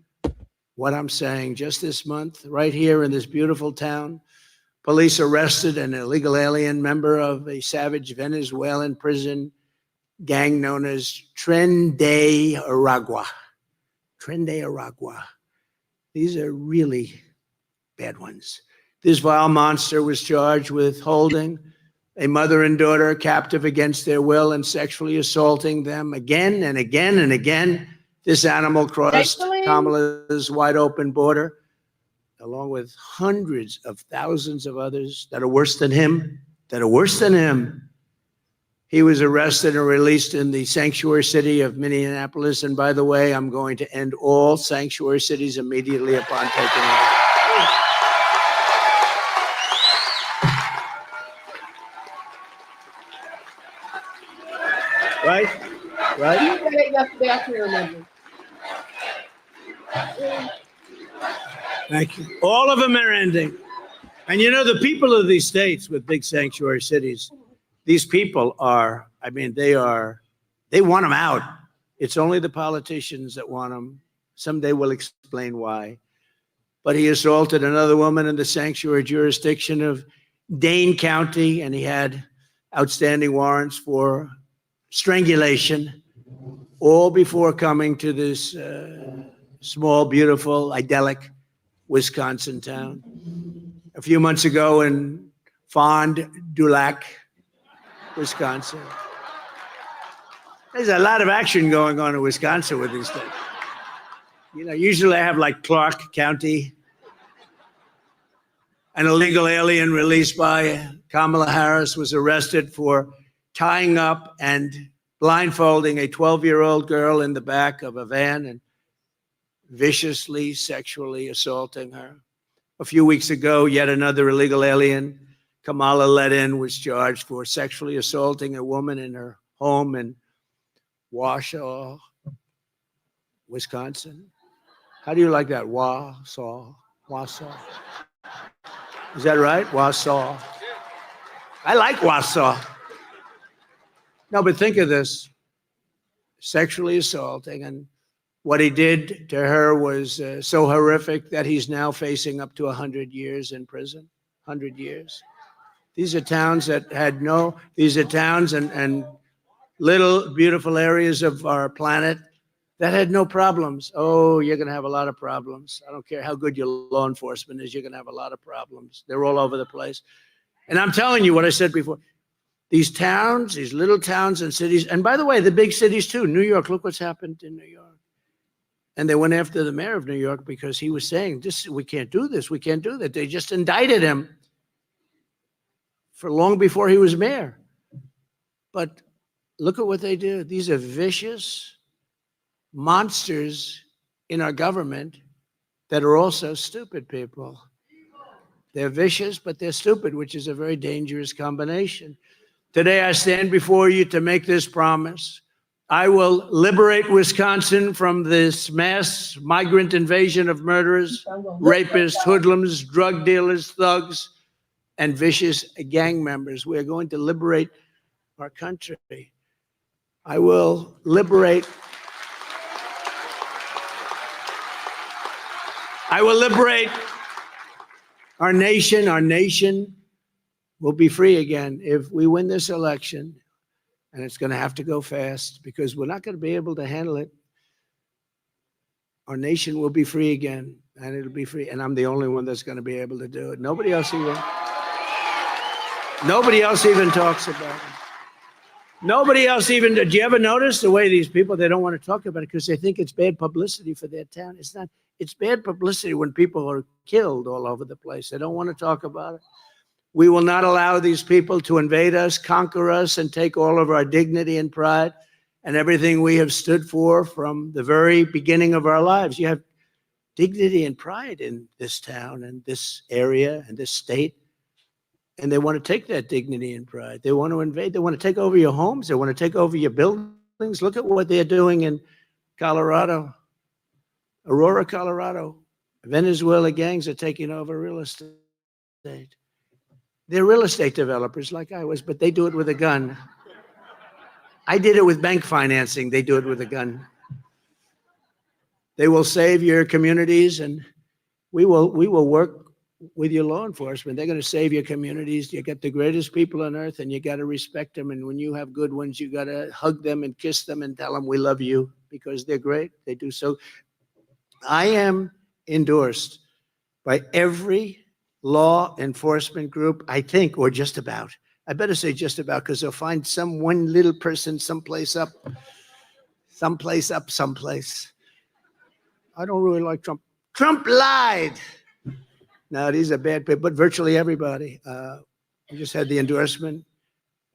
Speaker 5: what I'm saying. Just this month, right here in this beautiful town, police arrested an illegal alien member of a savage Venezuelan prison gang known as Tren de Aragua. Tren de Aragua. These are really bad ones. This vile monster was charged with holding a mother and daughter captive against their will and sexually assaulting them again and again and again. This animal crossed Kamala's wide open border, along with hundreds of thousands of others that are worse than him, He was arrested and released in the sanctuary city of Minneapolis. And by the way, I'm going to end all sanctuary cities immediately upon taking over. Right?
Speaker 1: You said it yesterday, I can remember.
Speaker 5: Thank you. All of them are ending. And the people of these states with big sanctuary cities, these people are, they want them out. It's only the politicians that want them. Someday we'll explain why. But he assaulted another woman in the sanctuary jurisdiction of Dane County, and he had outstanding warrants for strangulation, all before coming to this small, beautiful, idyllic Wisconsin town. A few months ago in Fond du Lac, Wisconsin. There's a lot of action going on in Wisconsin with these things. Usually I have like Clark County, an illegal alien released by Kamala Harris was arrested for tying up and blindfolding a 12-year-old girl in the back of a van and viciously sexually assaulting her. A few weeks ago, yet another illegal alien, Kamala let in, was charged for sexually assaulting a woman in her home in Wausau, Wisconsin. How do you like that? Wausau. Is that right? Wausau. I like Wausau. No, but think of this. Sexually assaulting, and what he did to her was so horrific that he's now facing up to 100 years in prison. 100 years. These are towns that had these are towns and little beautiful areas of our planet that had no problems. Oh, you're going to have a lot of problems. I don't care how good your law enforcement is, you're going to have a lot of problems. They're all over the place. And I'm telling you what I said before. These towns, these little towns and cities, and by the way, the big cities too. New York, look what's happened in New York. And they went after the mayor of New York because he was saying, we can't do this, we can't do that. They just indicted him for long before he was mayor. But look at what they do. These are vicious monsters in our government that are also stupid people. They're vicious, but they're stupid, which is a very dangerous combination. Today, I stand before you to make this promise. I will liberate Wisconsin from this mass migrant invasion of murderers, rapists, hoodlums, drug dealers, thugs, and vicious gang members. We're going to liberate our country. I will liberate our nation. Our nation will be free again if we win this election, and it's going to have to go fast because we're not going to be able to handle it. Our nation will be free again, and it'll be free, and I'm the only one that's going to be able to do it. Nobody else even talks about it. Nobody else even, do you ever notice the way these people, they don't want to talk about it because they think it's bad publicity for their town? It's not. It's bad publicity when people are killed all over the place. They don't want to talk about it. We will not allow these people to invade us, conquer us, and take all of our dignity and pride and everything we have stood for from the very beginning of our lives. You have dignity and pride in this town and this area and this state. And they want to take that dignity and pride. They want to invade. They want to take over your homes. They want to take over your buildings. Look at what they're doing in Colorado, Aurora, Colorado. Venezuela gangs are taking over real estate. They're real estate developers like I was, but they do it with a gun. I did it with bank financing. They do it with a gun. They will save your communities, and we will work with your law enforcement. They're going to save your communities. You got the greatest people on earth, and you got to respect them. And when you have good ones, you got to hug them and kiss them and tell them we love you because they're great. They do so. I am endorsed by every law enforcement group, I think, or just about. I better say just about because they'll find one little person someplace. I don't really like Trump. Trump lied. No, these are bad people, but virtually everybody. We just had the endorsement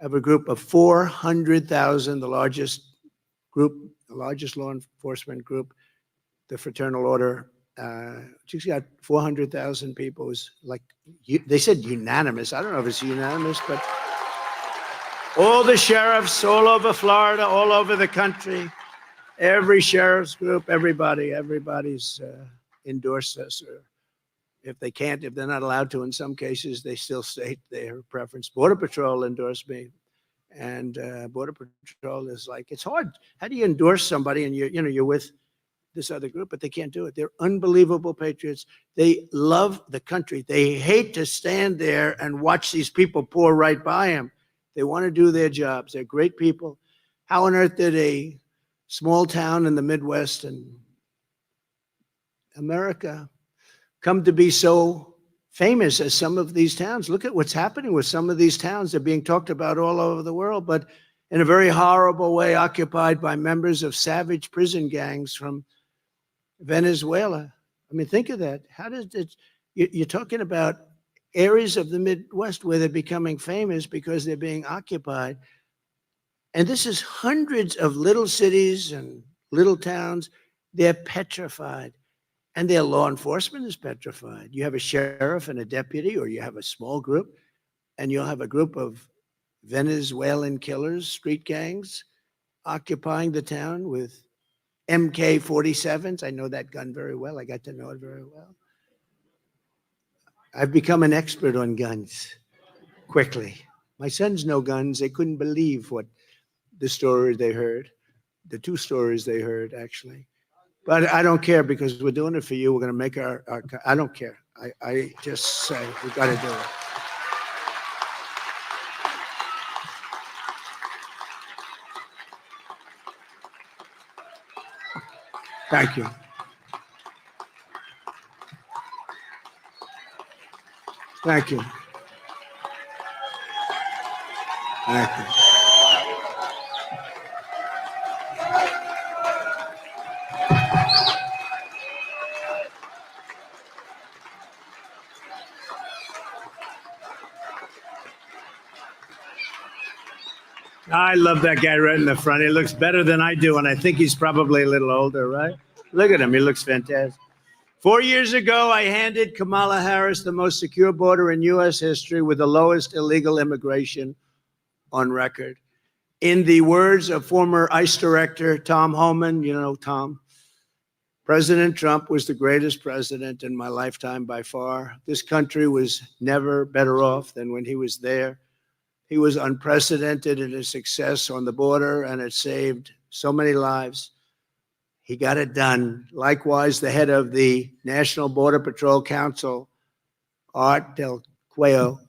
Speaker 5: of a group of 400,000, the largest law enforcement group, the Fraternal Order. She's got 400,000 people. It was like, they said unanimous. I don't know if it's unanimous, but all the sheriffs all over Florida, all over the country, every sheriff's group, everybody's endorsed us. Or if they're not allowed to in some cases, they still state their preference. Border Patrol endorsed me. And Border Patrol is like, it's hard. How do you endorse somebody and you're with this other group, but they can't do it. They're unbelievable patriots. They love the country. They hate to stand there and watch these people pour right by them. They want to do their jobs. They're great people. How on earth did a small town in the Midwest and America come to be so famous as some of these towns? Look at what's happening with some of these towns. They're being talked about all over the world, but in a very horrible way, occupied by members of savage prison gangs from Venezuela. I mean, think of that. How does it, you're talking about areas of the Midwest where they're becoming famous because they're being occupied. And this is hundreds of little cities and little towns. They're petrified. And their law enforcement is petrified. You have a sheriff and a deputy, or you have a small group, and you'll have a group of Venezuelan killers, street gangs, occupying the town with MK-47s. I know that gun very well. I got to know it very well. I've become an expert on guns quickly. My sons know guns. They couldn't believe what the story they heard, the two stories they heard, actually. But I don't care, because we're doing it for you. We're going to make our I don't care. I just say we got to do it. Thank you. Thank you. Thank you. I love that guy right in the front. He looks better than I do, and I think he's probably a little older, right? Look at him. He looks fantastic. 4 years ago, I handed Kamala Harris the most secure border in U.S. history with the lowest illegal immigration on record. In the words of former ICE Director Tom Homan, you know Tom, President Trump was the greatest president in my lifetime by far. This country was never better off than when he was there. He was unprecedented in his success on the border, and it saved so many lives. He got it done. Likewise, the head of the National Border Patrol Council, Art Del Cuello,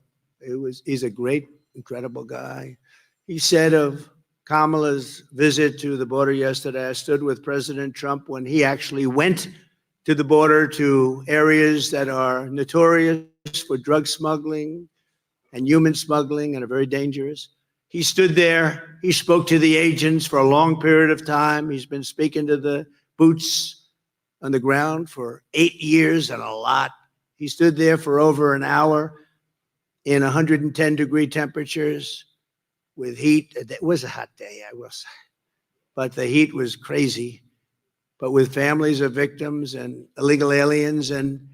Speaker 5: he's a great, incredible guy. He said of Kamala's visit to the border yesterday, I stood with President Trump when he actually went to the border, to areas that are notorious for drug smuggling and human smuggling and are very dangerous. He stood there. He spoke to the agents for a long period of time. He's been speaking to the boots on the ground for 8 years and a lot. He stood there for over an hour in 110-degree temperatures with heat. It was a hot day, I will say, but the heat was crazy. But with families of victims and illegal aliens, and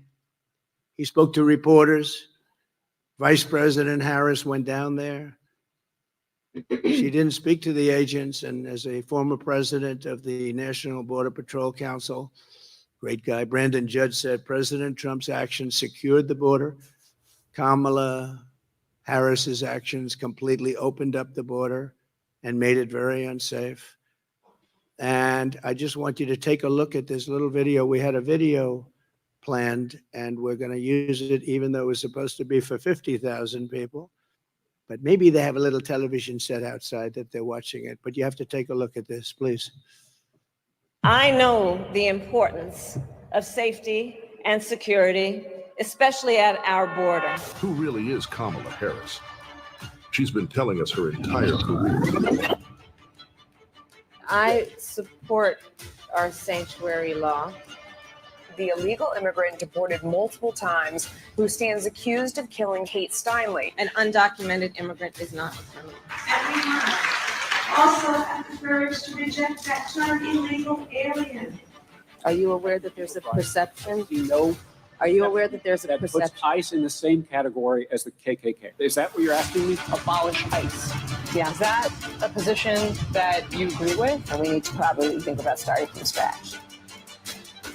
Speaker 5: he spoke to reporters. Vice President Harris went down there. She didn't speak to the agents, and as a former president of the National Border Patrol Council, great guy, Brandon Judge said, President Trump's actions secured the border. Kamala Harris's actions completely opened up the border and made it very unsafe. And I just want you to take a look at this little video. We had a video planned, and we're going to use it, even though it was supposed to be for 50,000 people. But maybe they have a little television set outside that they're watching it. But you have to take a look at this, please.
Speaker 6: I know the importance of safety and security, especially at our border.
Speaker 7: Who really is Kamala Harris? She's been telling us her entire career.
Speaker 6: I support our sanctuary law.
Speaker 8: The illegal immigrant deported multiple times who stands accused of killing Kate Steinle.
Speaker 6: An undocumented immigrant is not a criminal.
Speaker 9: Everyone also have the courage to reject that term illegal alien.
Speaker 6: Are you aware that there's a perception?
Speaker 10: You know,
Speaker 6: Are you aware that there's a
Speaker 10: that
Speaker 6: perception?
Speaker 10: puts ICE in the same category as the KKK. Is that what you're asking me?
Speaker 8: Abolish ICE.
Speaker 6: Yeah.
Speaker 8: Is that a position that you agree with?
Speaker 6: And we need to probably think about starting from scratch.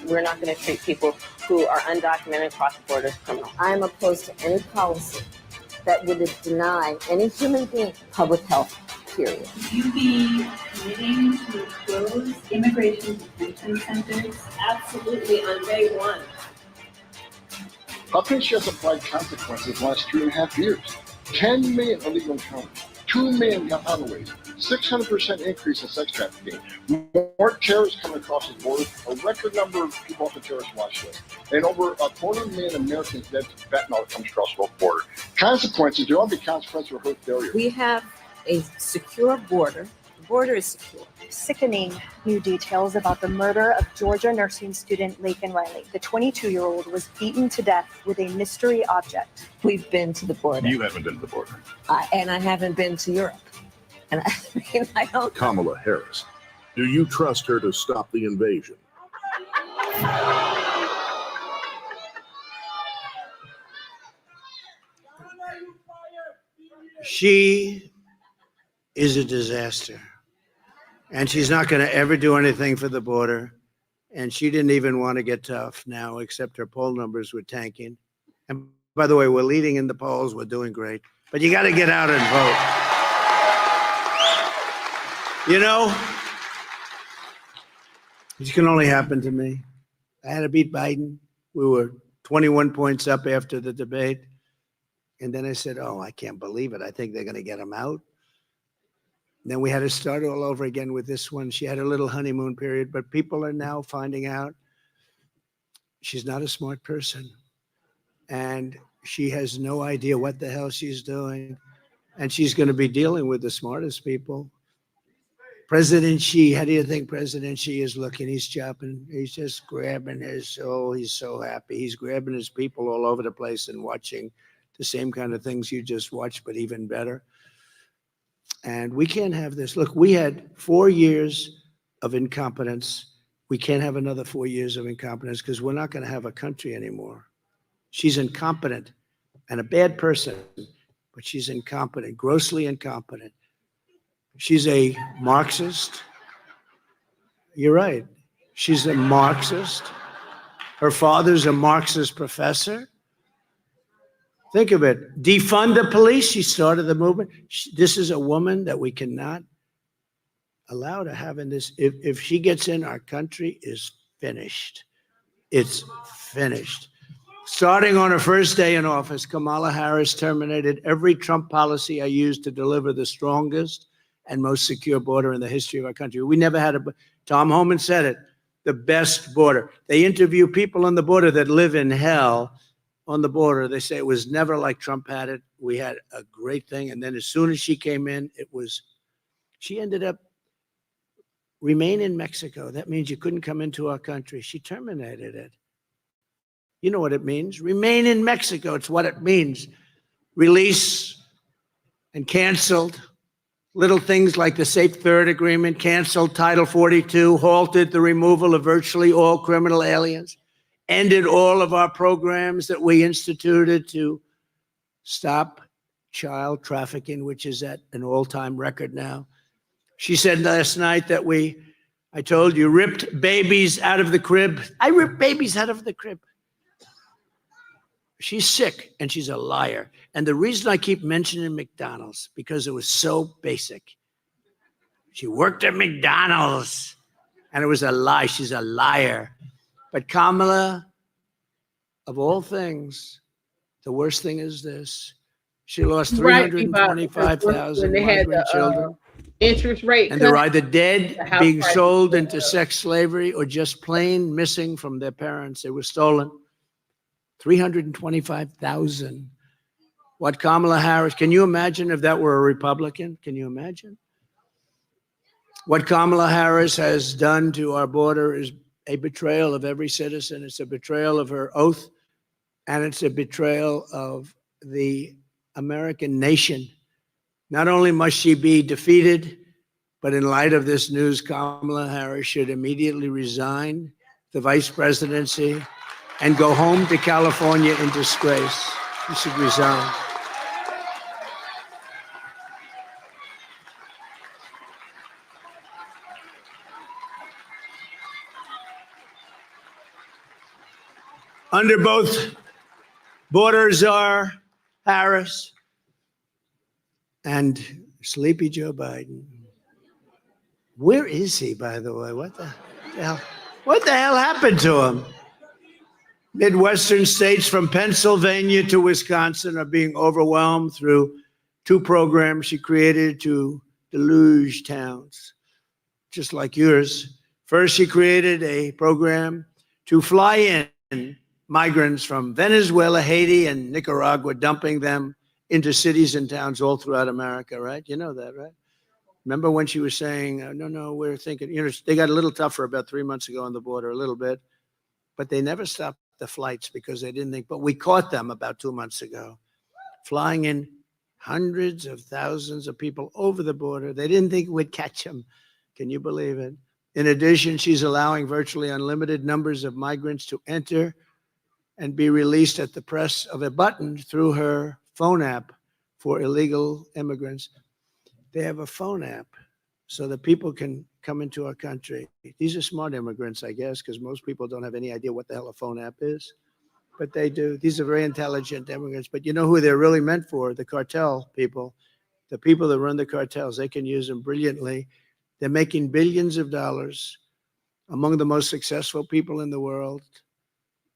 Speaker 6: We're not going to treat people who are undocumented across the border as criminals. I am opposed to any policy that would deny any human being public health, period.
Speaker 9: Would you be committing to close immigration detention centers?
Speaker 6: Absolutely, on day one.
Speaker 11: How can she has applied consequences the last 2.5 years? 10 million illegal encounters, 2 million gun runaways, 600% increase in sex trafficking, more terrorists coming across the border, a record number of people off the terrorist watch list, and over 250,000 Americans dead to fentanyl that comes across the border. Consequences, there ought to be consequences for her failure.
Speaker 6: We have a secure border. The border is secure.
Speaker 12: Sickening new details about the murder of Georgia nursing student Laken Riley. The 22-year-old was beaten to death with a mystery object.
Speaker 6: We've been to the border.
Speaker 7: You haven't been to the border.
Speaker 6: And I haven't been to Europe. And I don't.
Speaker 7: Kamala Harris. Do you trust her to stop the invasion?
Speaker 5: She is a disaster. And she's not going to ever do anything for the border. And she didn't even want to get tough now, except her poll numbers were tanking. And by the way, we're leading in the polls. We're doing great. But you got to get out and vote. You know, this can only happen to me. I had to beat Biden. We were 21 points up after the debate. And then I said, oh, I can't believe it. I think they're going to get him out. And then we had to start all over again with this one. She had a little honeymoon period, but people are now finding out she's not a smart person. And she has no idea what the hell she's doing. And she's going to be dealing with the smartest people. President Xi, how do you think President Xi is looking? He's chopping, he's just grabbing his, oh, he's so happy. He's grabbing his people all over the place and watching the same kind of things you just watched, but even better. And we can't have this. Look, we had 4 years of incompetence. We can't have another 4 years of incompetence because we're not going to have a country anymore. She's incompetent and a bad person, but she's incompetent, grossly incompetent. She's a Marxist. You're right. She's a Marxist. Her father's a Marxist professor. Think of it. Defund the police. She started the movement. This is a woman that we cannot allow to have in this. If she gets in, our country is finished. It's finished. Starting on her first day in office, Kamala Harris terminated every Trump policy I used to deliver the strongest and most secure border in the history of our country. We never had Tom Homan said it, the best border. They interview people on the border that live in hell on the border. They say it was never like Trump had it. We had a great thing. And then as soon as she came in, she ended up remain in Mexico. That means you couldn't come into our country. She terminated it. You know what it means? Remain in Mexico. It's what it means. Release and canceled. Little things like the Safe Third Agreement, canceled Title 42, halted the removal of virtually all criminal aliens, ended all of our programs that we instituted to stop child trafficking, which is at an all-time record now. She said last night that I told you, ripped babies out of the crib. I ripped babies out of the crib. She's sick and she's a liar. And the reason I keep mentioning McDonald's, because it was so basic. She worked at McDonald's and it was a lie. She's a liar. But Kamala, of all things, the worst thing is this. She lost 325,000 migrant children.
Speaker 1: Interest rate.
Speaker 5: And they're either dead, being sold into sex slavery, or just plain missing from their parents. They were stolen. 325,000. What Kamala Harris, can you imagine if that were a Republican? Can you imagine? What Kamala Harris has done to our border is a betrayal of every citizen. It's a betrayal of her oath, and it's a betrayal of the American nation. Not only must she be defeated, but in light of this news, Kamala Harris should immediately resign the vice presidency and go home to California in disgrace. She should resign. Under both borders are Harris and Sleepy Joe Biden. Where is he, by the way? What the hell? What the hell happened to him? Midwestern states from Pennsylvania to Wisconsin are being overwhelmed through two programs she created to deluge towns, just like yours. First, she created a program to fly in migrants from Venezuela, Haiti, and Nicaragua, dumping them into cities and towns all throughout America, right? You know that, right? Remember when she was saying, no, we're thinking, they got a little tougher about 3 months ago on the border, a little bit, but they never stopped the flights because they didn't think, but we caught them about 2 months ago, flying in Hundreds of thousands of people over the border. They didn't think we'd catch them. Can you believe it? In addition, she's allowing virtually unlimited numbers of migrants to enter and be released at the press of a button through her phone app for illegal immigrants. They have a phone app so that people can come into our country. These are smart immigrants, I guess, because most people don't have any idea what the hell a phone app is. But they do. These are very intelligent immigrants. But you know who they're really meant for? The cartel people, the people that run the cartels. They can use them brilliantly. They're making billions of dollars, among the most successful people in the world.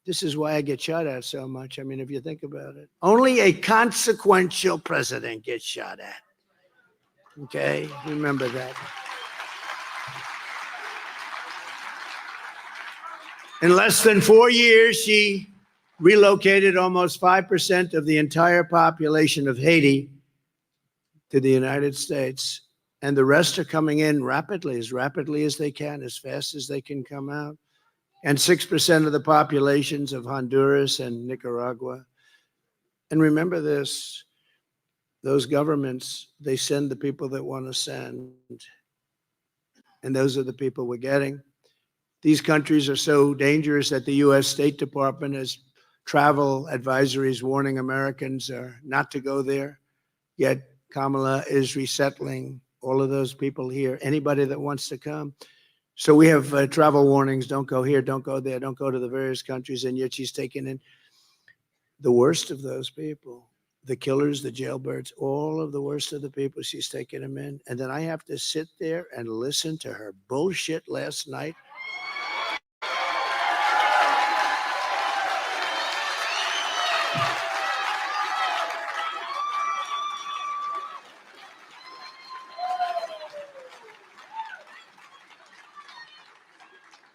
Speaker 5: This is why I get shot at so much. I mean, if you think about it, only a consequential president gets shot at. Okay, remember that. In less than 4 years, she relocated almost 5% of the entire population of Haiti to the United States. And the rest are coming in rapidly as they can, as fast as they can come out. And 6% of the populations of Honduras and Nicaragua. And remember this, those governments, they send the people that want to send. And those are the people we're getting. These countries are so dangerous that the U.S. State Department has travel advisories warning Americans not to go there. Yet Kamala is resettling all of those people here, anybody that wants to come. So we have travel warnings, don't go here, don't go there, don't go to the various countries, and yet she's taken in the worst of those people, the killers, the jailbirds, all of the worst of the people, she's taken them in. And then I have to sit there and listen to her bullshit last night.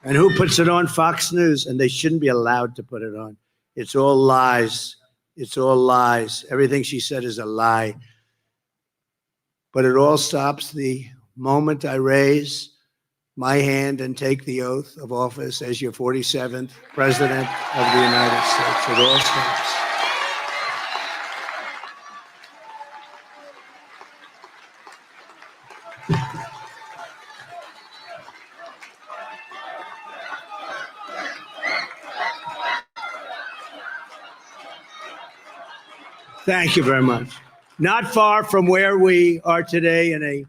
Speaker 5: And who puts it on? Fox News. And they shouldn't be allowed to put it on. It's all lies. It's all lies. Everything she said is a lie. But it all stops the moment I raise my hand and take the oath of office as your 47th President of the United States. It all stops. Thank you very much. Not far from where we are today, in a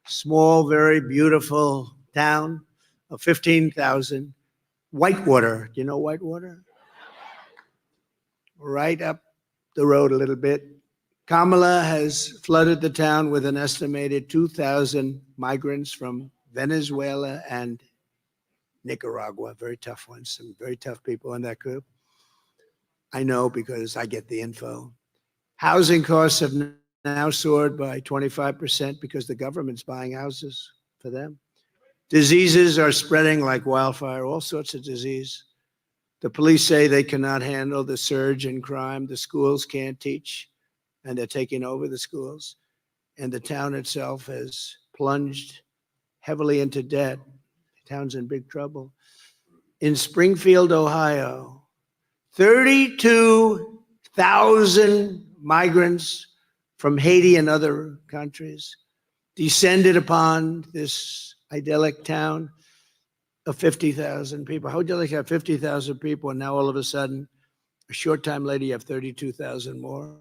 Speaker 5: small, very beautiful town of 15,000, Whitewater. Do you know Whitewater? Right up the road a little bit. Kamala has flooded the town with an estimated 2,000 migrants from Venezuela and Nicaragua. Very tough ones, some very tough people in that group. I know because I get the info. Housing costs have now soared by 25% because the government's buying houses for them. Diseases are spreading like wildfire, all sorts of disease. The police say they cannot handle the surge in crime. The schools can't teach, and they're taking over the schools. And the town itself has plunged heavily into debt. The town's in big trouble. In Springfield, Ohio, 32,000 migrants from Haiti and other countries descended upon this idyllic town of 50,000 people. How would you like to have 50,000 people and now all of a sudden, a short time later, you have 32,000 more?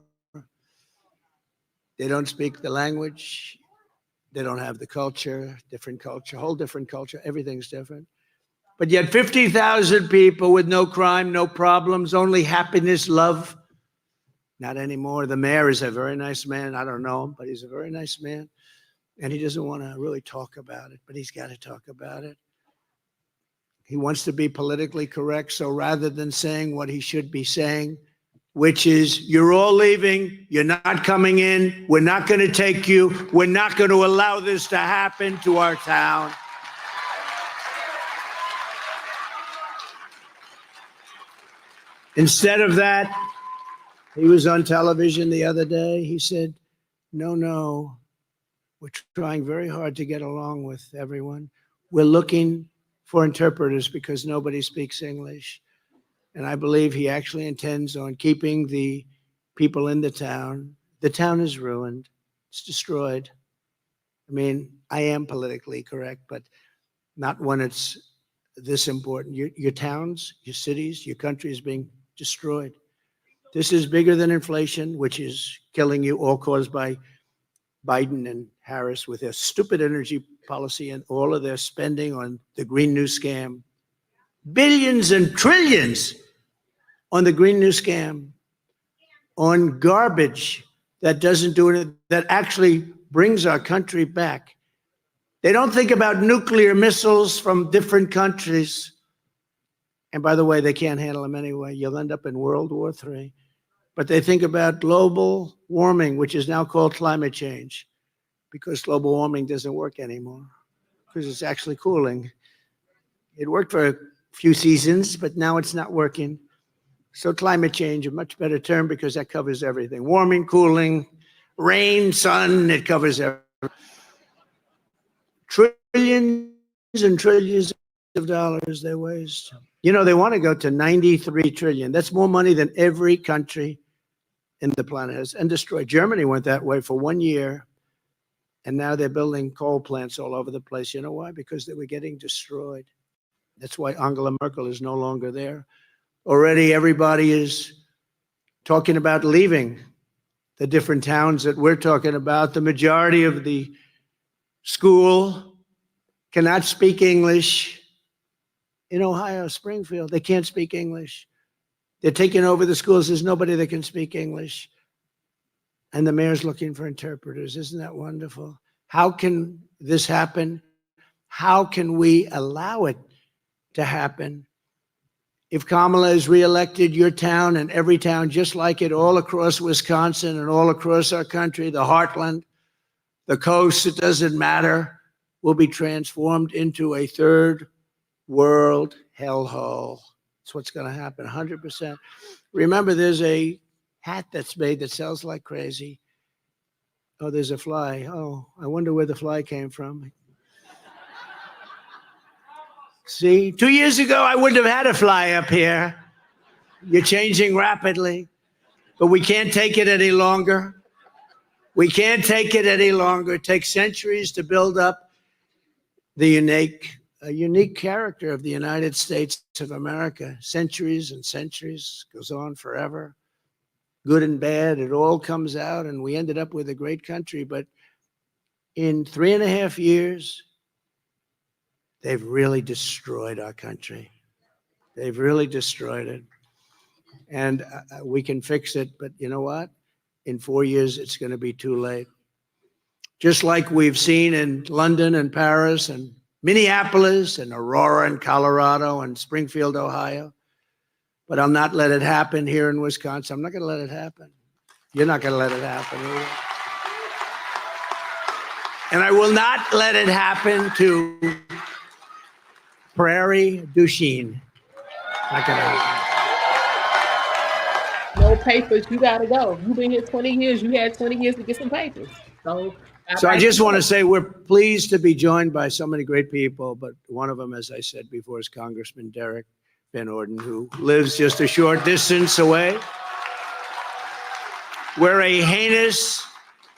Speaker 5: They don't speak the language. They don't have the culture, different culture, whole different culture. Everything's different. But yet 50,000 people with no crime, no problems, only happiness, love. Not anymore. The mayor is a very nice man. I don't know him, but he's a very nice man. And he doesn't want to really talk about it, but he's got to talk about it. He wants to be politically correct. So rather than saying what he should be saying, which is, you're all leaving, you're not coming in, we're not going to take you, we're not going to allow this to happen to our town. Instead of that, he was on television the other day. He said, no, we're trying very hard to get along with everyone. We're looking for interpreters because nobody speaks English. And I believe he actually intends on keeping the people in the town, The town is ruined. It's destroyed. I mean, I am politically correct, but not when it's this important. Your towns, your cities, your country is being destroyed. This is bigger than inflation, which is killing you, all caused by Biden and Harris with their stupid energy policy and all of their spending on the Green New Scam. Billions and trillions on the Green New Scam, on garbage that doesn't do it, that actually brings our country back. They don't think about nuclear missiles from different countries. And by the way, they can't handle them anyway. You'll end up in World War III. But they think about global warming, which is now called climate change, because global warming doesn't work anymore, because it's actually cooling. It worked for a few seasons, but now it's not working. So climate change, a much better term, because that covers everything. Warming, cooling, rain, sun, it covers everything. Trillions and trillions of dollars they waste. You know, they want to go to 93 trillion. That's more money than every country in the planet has, and destroyed. Germany went that way for 1 year, and now they're building coal plants all over the place. You know why? Because they were getting destroyed. That's why Angela Merkel is no longer there. Already everybody is talking about leaving the different towns that we're talking about. The majority of the school cannot speak English. In Ohio, Springfield, they can't speak English. They're taking over the schools. There's nobody that can speak English. And the mayor's looking for interpreters. Isn't that wonderful? How can this happen? How can we allow it to happen? If Kamala is reelected, your town and every town just like it, all across Wisconsin and all across our country, the heartland, the coast, it doesn't matter, will be transformed into a third world hellhole. That's what's going to happen, 100%. Remember, there's a hat that's made that sells like crazy. Oh, there's a fly. Oh, I wonder where the fly came from. See, 2 years ago, I wouldn't have had a fly up here. You're changing rapidly, but we can't take it any longer. We can't take it any longer. It takes centuries to build up the unique character of the United States of America. Centuries and centuries, goes on forever. Good and bad, it all comes out, and we ended up with a great country. But in 3.5 years, they've really destroyed our country. They've really destroyed it. And we can fix it, but you know what? In 4 years, it's going to be too late. Just like we've seen in London and Paris and Minneapolis and Aurora and Colorado and Springfield, Ohio. But I'll not let it happen here in Wisconsin. I'm not going to let it happen. You're not going to let it happen either. And I will not let it happen to Prarie du Chien. Not going to happen.
Speaker 1: No papers, you got to go. You've been here 20 years. You had 20 years to get some papers. So
Speaker 5: I just want to say we're pleased to be joined by so many great people, but one of them, as I said before, is Congressman Derek Van Orden, who lives just a short distance away, where a heinous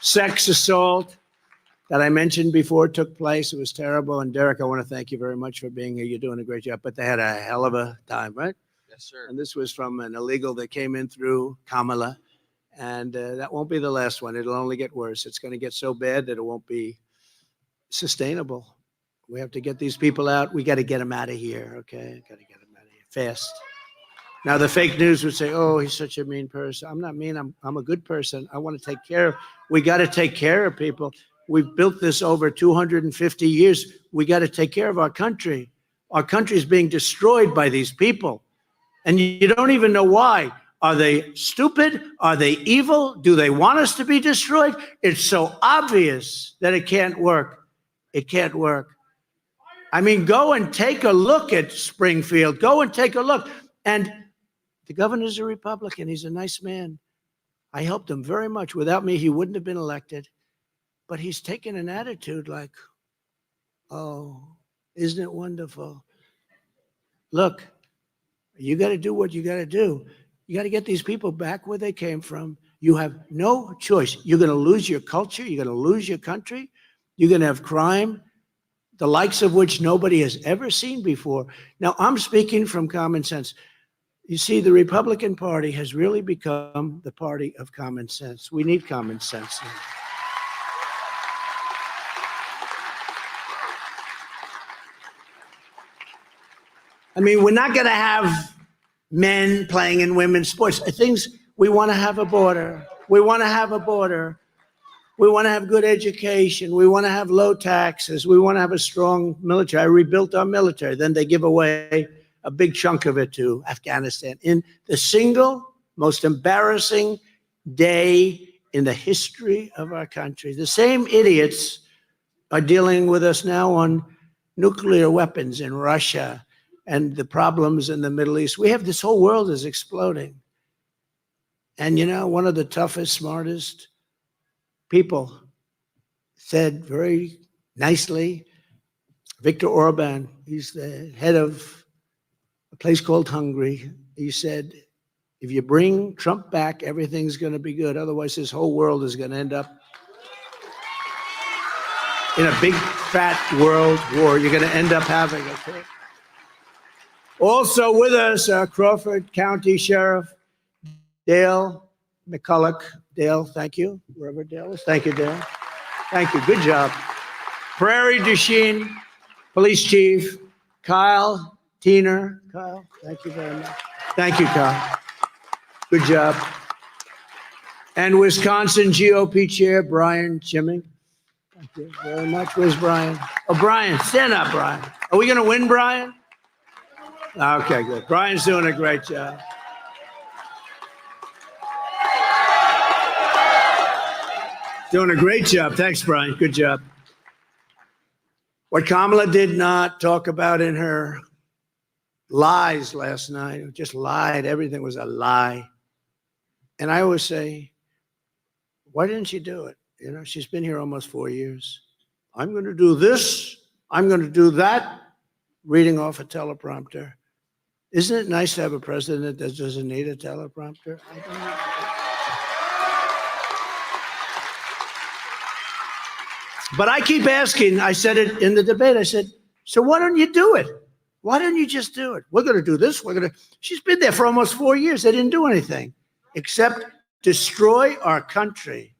Speaker 5: sex assault that I mentioned before took place. It was terrible. And Derek, I want to thank you very much for being here. You're doing a great job, but they had a hell of a time, right?
Speaker 13: Yes, sir.
Speaker 5: And this was from an illegal that came in through Kamala. And that won't be the last one. It'll only get worse. It's going to get so bad that it won't be sustainable. We have to get these people out. We got to get them out of here, okay? Got to get them out of here fast. Now, the fake news would say, oh, he's such a mean person. I'm not mean. I'm a good person. I want to take care of. We got to take care of people. We've built this over 250 years. We got to take care of our country. Our country is being destroyed by these people. And you don't even know why. Are they stupid? Are they evil? Do they want us to be destroyed? It's so obvious that it can't work. It can't work. I mean, go and take a look at Springfield. Go and take a look. And the governor's a Republican. He's a nice man. I helped him very much. Without me, he wouldn't have been elected. But he's taken an attitude like, oh, isn't it wonderful? Look, you got to do what you got to do. You got to get these people back where they came from. You have no choice. You're going to lose your culture. You're going to lose your country. You're going to have crime, the likes of which nobody has ever seen before. Now, I'm speaking from common sense. You see, the Republican Party has really become the party of common sense. We need common sense now. I mean, we're not going to have men playing in women's sports. We want to have a border. We want to have a border. We want to have good education. We want to have low taxes. We want to have a strong military. I rebuilt our military. Then they give away a big chunk of it to Afghanistan in the single most embarrassing day in the history of our country. The same idiots are dealing with us now on nuclear weapons in Russia and the problems in the Middle East. This whole world is exploding. And you know, one of the toughest, smartest people said very nicely, Viktor Orban, he's the head of a place called Hungary. He said, if you bring Trump back, everything's going to be good. Otherwise, this whole world is going to end up in a big, fat world war. You're going to end up having it. Okay? Also with us, Crawford County Sheriff Dale McCulloch. Dale, thank you. Wherever Dale is. Thank you, Dale. Thank you. Good job. Prarie du Chien Police Chief Kyle Teener. Kyle, thank you very much. Thank you, Kyle. Good job. And Wisconsin GOP Chair Brian Chimming. Thank you very much. Where's Brian? Oh, Brian, stand up, Brian. Are we going to win, Brian? Okay, good. Brian's doing a great job. Doing a great job. Thanks, Brian. Good job. What Kamala did not talk about in her lies last night, just lied. Everything was a lie. And I always say, why didn't she do it? You know, she's been here almost 4 years. I'm going to do this. I'm going to do that. Reading off a teleprompter. Isn't it nice to have a president that doesn't need a teleprompter? But I keep asking, I said it in the debate, I said, so why don't you do it? Why don't you just do it? We're going to do this. She's been there for almost 4 years. They didn't do anything except destroy our country.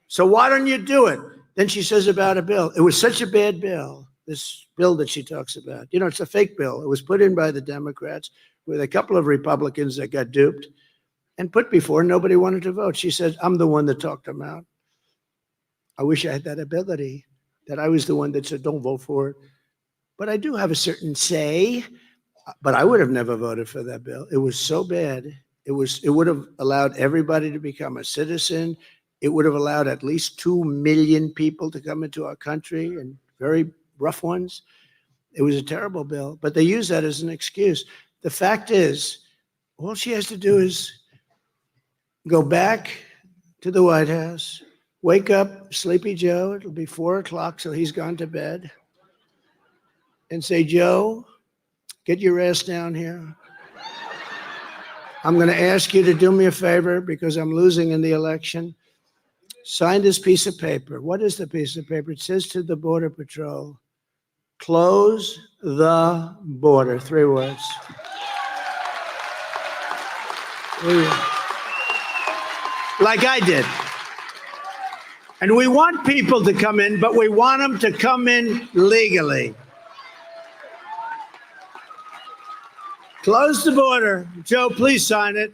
Speaker 5: So why don't you do it? Then she says about a bill. It was such a bad bill, this bill that she talks about. You know, it's a fake bill. It was put in by the Democrats with a couple of Republicans that got duped and put before. Nobody wanted to vote. She said, I'm the one that talked them out. I wish I had that ability, that I was the one that said, don't vote for it. But I do have a certain say, but I would have never voted for that bill. It was so bad. It would have allowed everybody to become a citizen. It would have allowed at least 2 million people to come into our country, and very rough ones. It was a terrible bill, but they use that as an excuse. The fact is, all she has to do is go back to the White House, wake up Sleepy Joe, it'll be 4 o'clock, so he's gone to bed, and say, Joe, get your ass down here. I'm going to ask you to do me a favor because I'm losing in the election. Sign this piece of paper. What is the piece of paper? It says to the Border Patrol, close the border. 3 words. Like I did. And we want people to come in, but we want them to come in legally. Close the border. Joe, please sign it.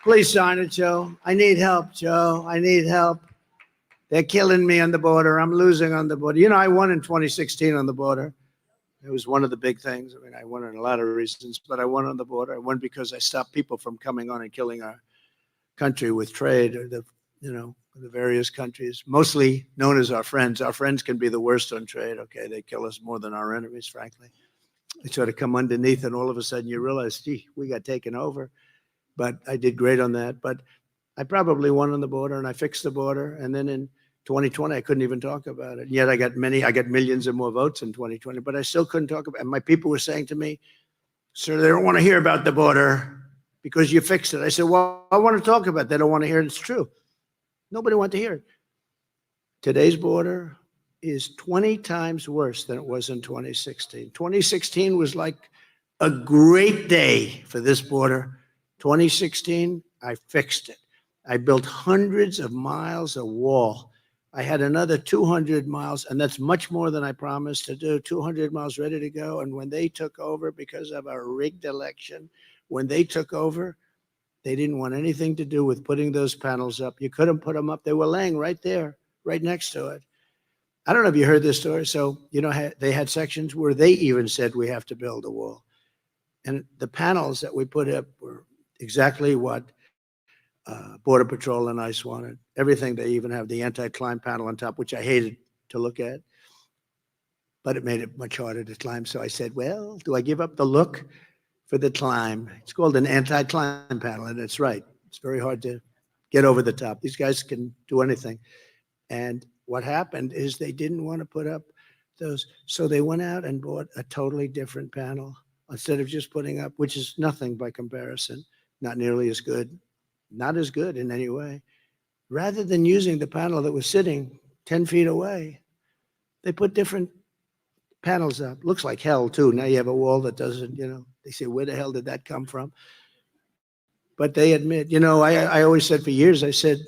Speaker 5: Please sign it, Joe. I need help, Joe. I need help. They're killing me on the border. I'm losing on the border. You know, I won in 2016 on the border. It was one of the big things. I mean, I won on a lot of reasons, but I won on the border. I won because I stopped people from coming on and killing our country with trade, or the various countries, mostly known as our friends. Our friends can be the worst on trade. Okay, they kill us more than our enemies, frankly. They sort of come underneath, and all of a sudden you realize, gee, we got taken over. But I did great on that. But I probably won on the border, and I fixed the border. And then in 2020, I couldn't even talk about it. And yet I got millions and more votes in 2020, but I still couldn't talk about it. And my people were saying to me, sir, they don't want to hear about the border because you fixed it. I said, well, I want to talk about it. They don't want to hear it. It's true. Nobody wanted to hear it. Today's border is 20 times worse than it was in 2016. 2016 was like a great day for this border. 2016, I fixed it. I built hundreds of miles of wall. I had another 200 miles, and that's much more than I promised to do, 200 miles ready to go. And when they took over, because of a rigged election, when they took over, they didn't want anything to do with putting those panels up. You couldn't put them up. They were laying right there, right next to it. I don't know if you heard this story. So, you know, they had sections where they even said we have to build a wall. And the panels that we put up were exactly what Border Patrol and ICE wanted. Everything. They even have the anti-climb panel on top, which I hated to look at. But it made it much harder to climb. So I said, well, do I give up the look for the climb? It's called an anti-climb panel, and it's right. It's very hard to get over the top. These guys can do anything. And what happened is they didn't want to put up those. So they went out and bought a totally different panel instead of just putting up, which is nothing by comparison, not nearly as good, not as good in any way. Rather than using the panel that was sitting 10 feet away, they put different panels up. Looks like hell, too. Now you have a wall that doesn't, you know, they say, where the hell did that come from? But they admit, you know, I always said for years, I said,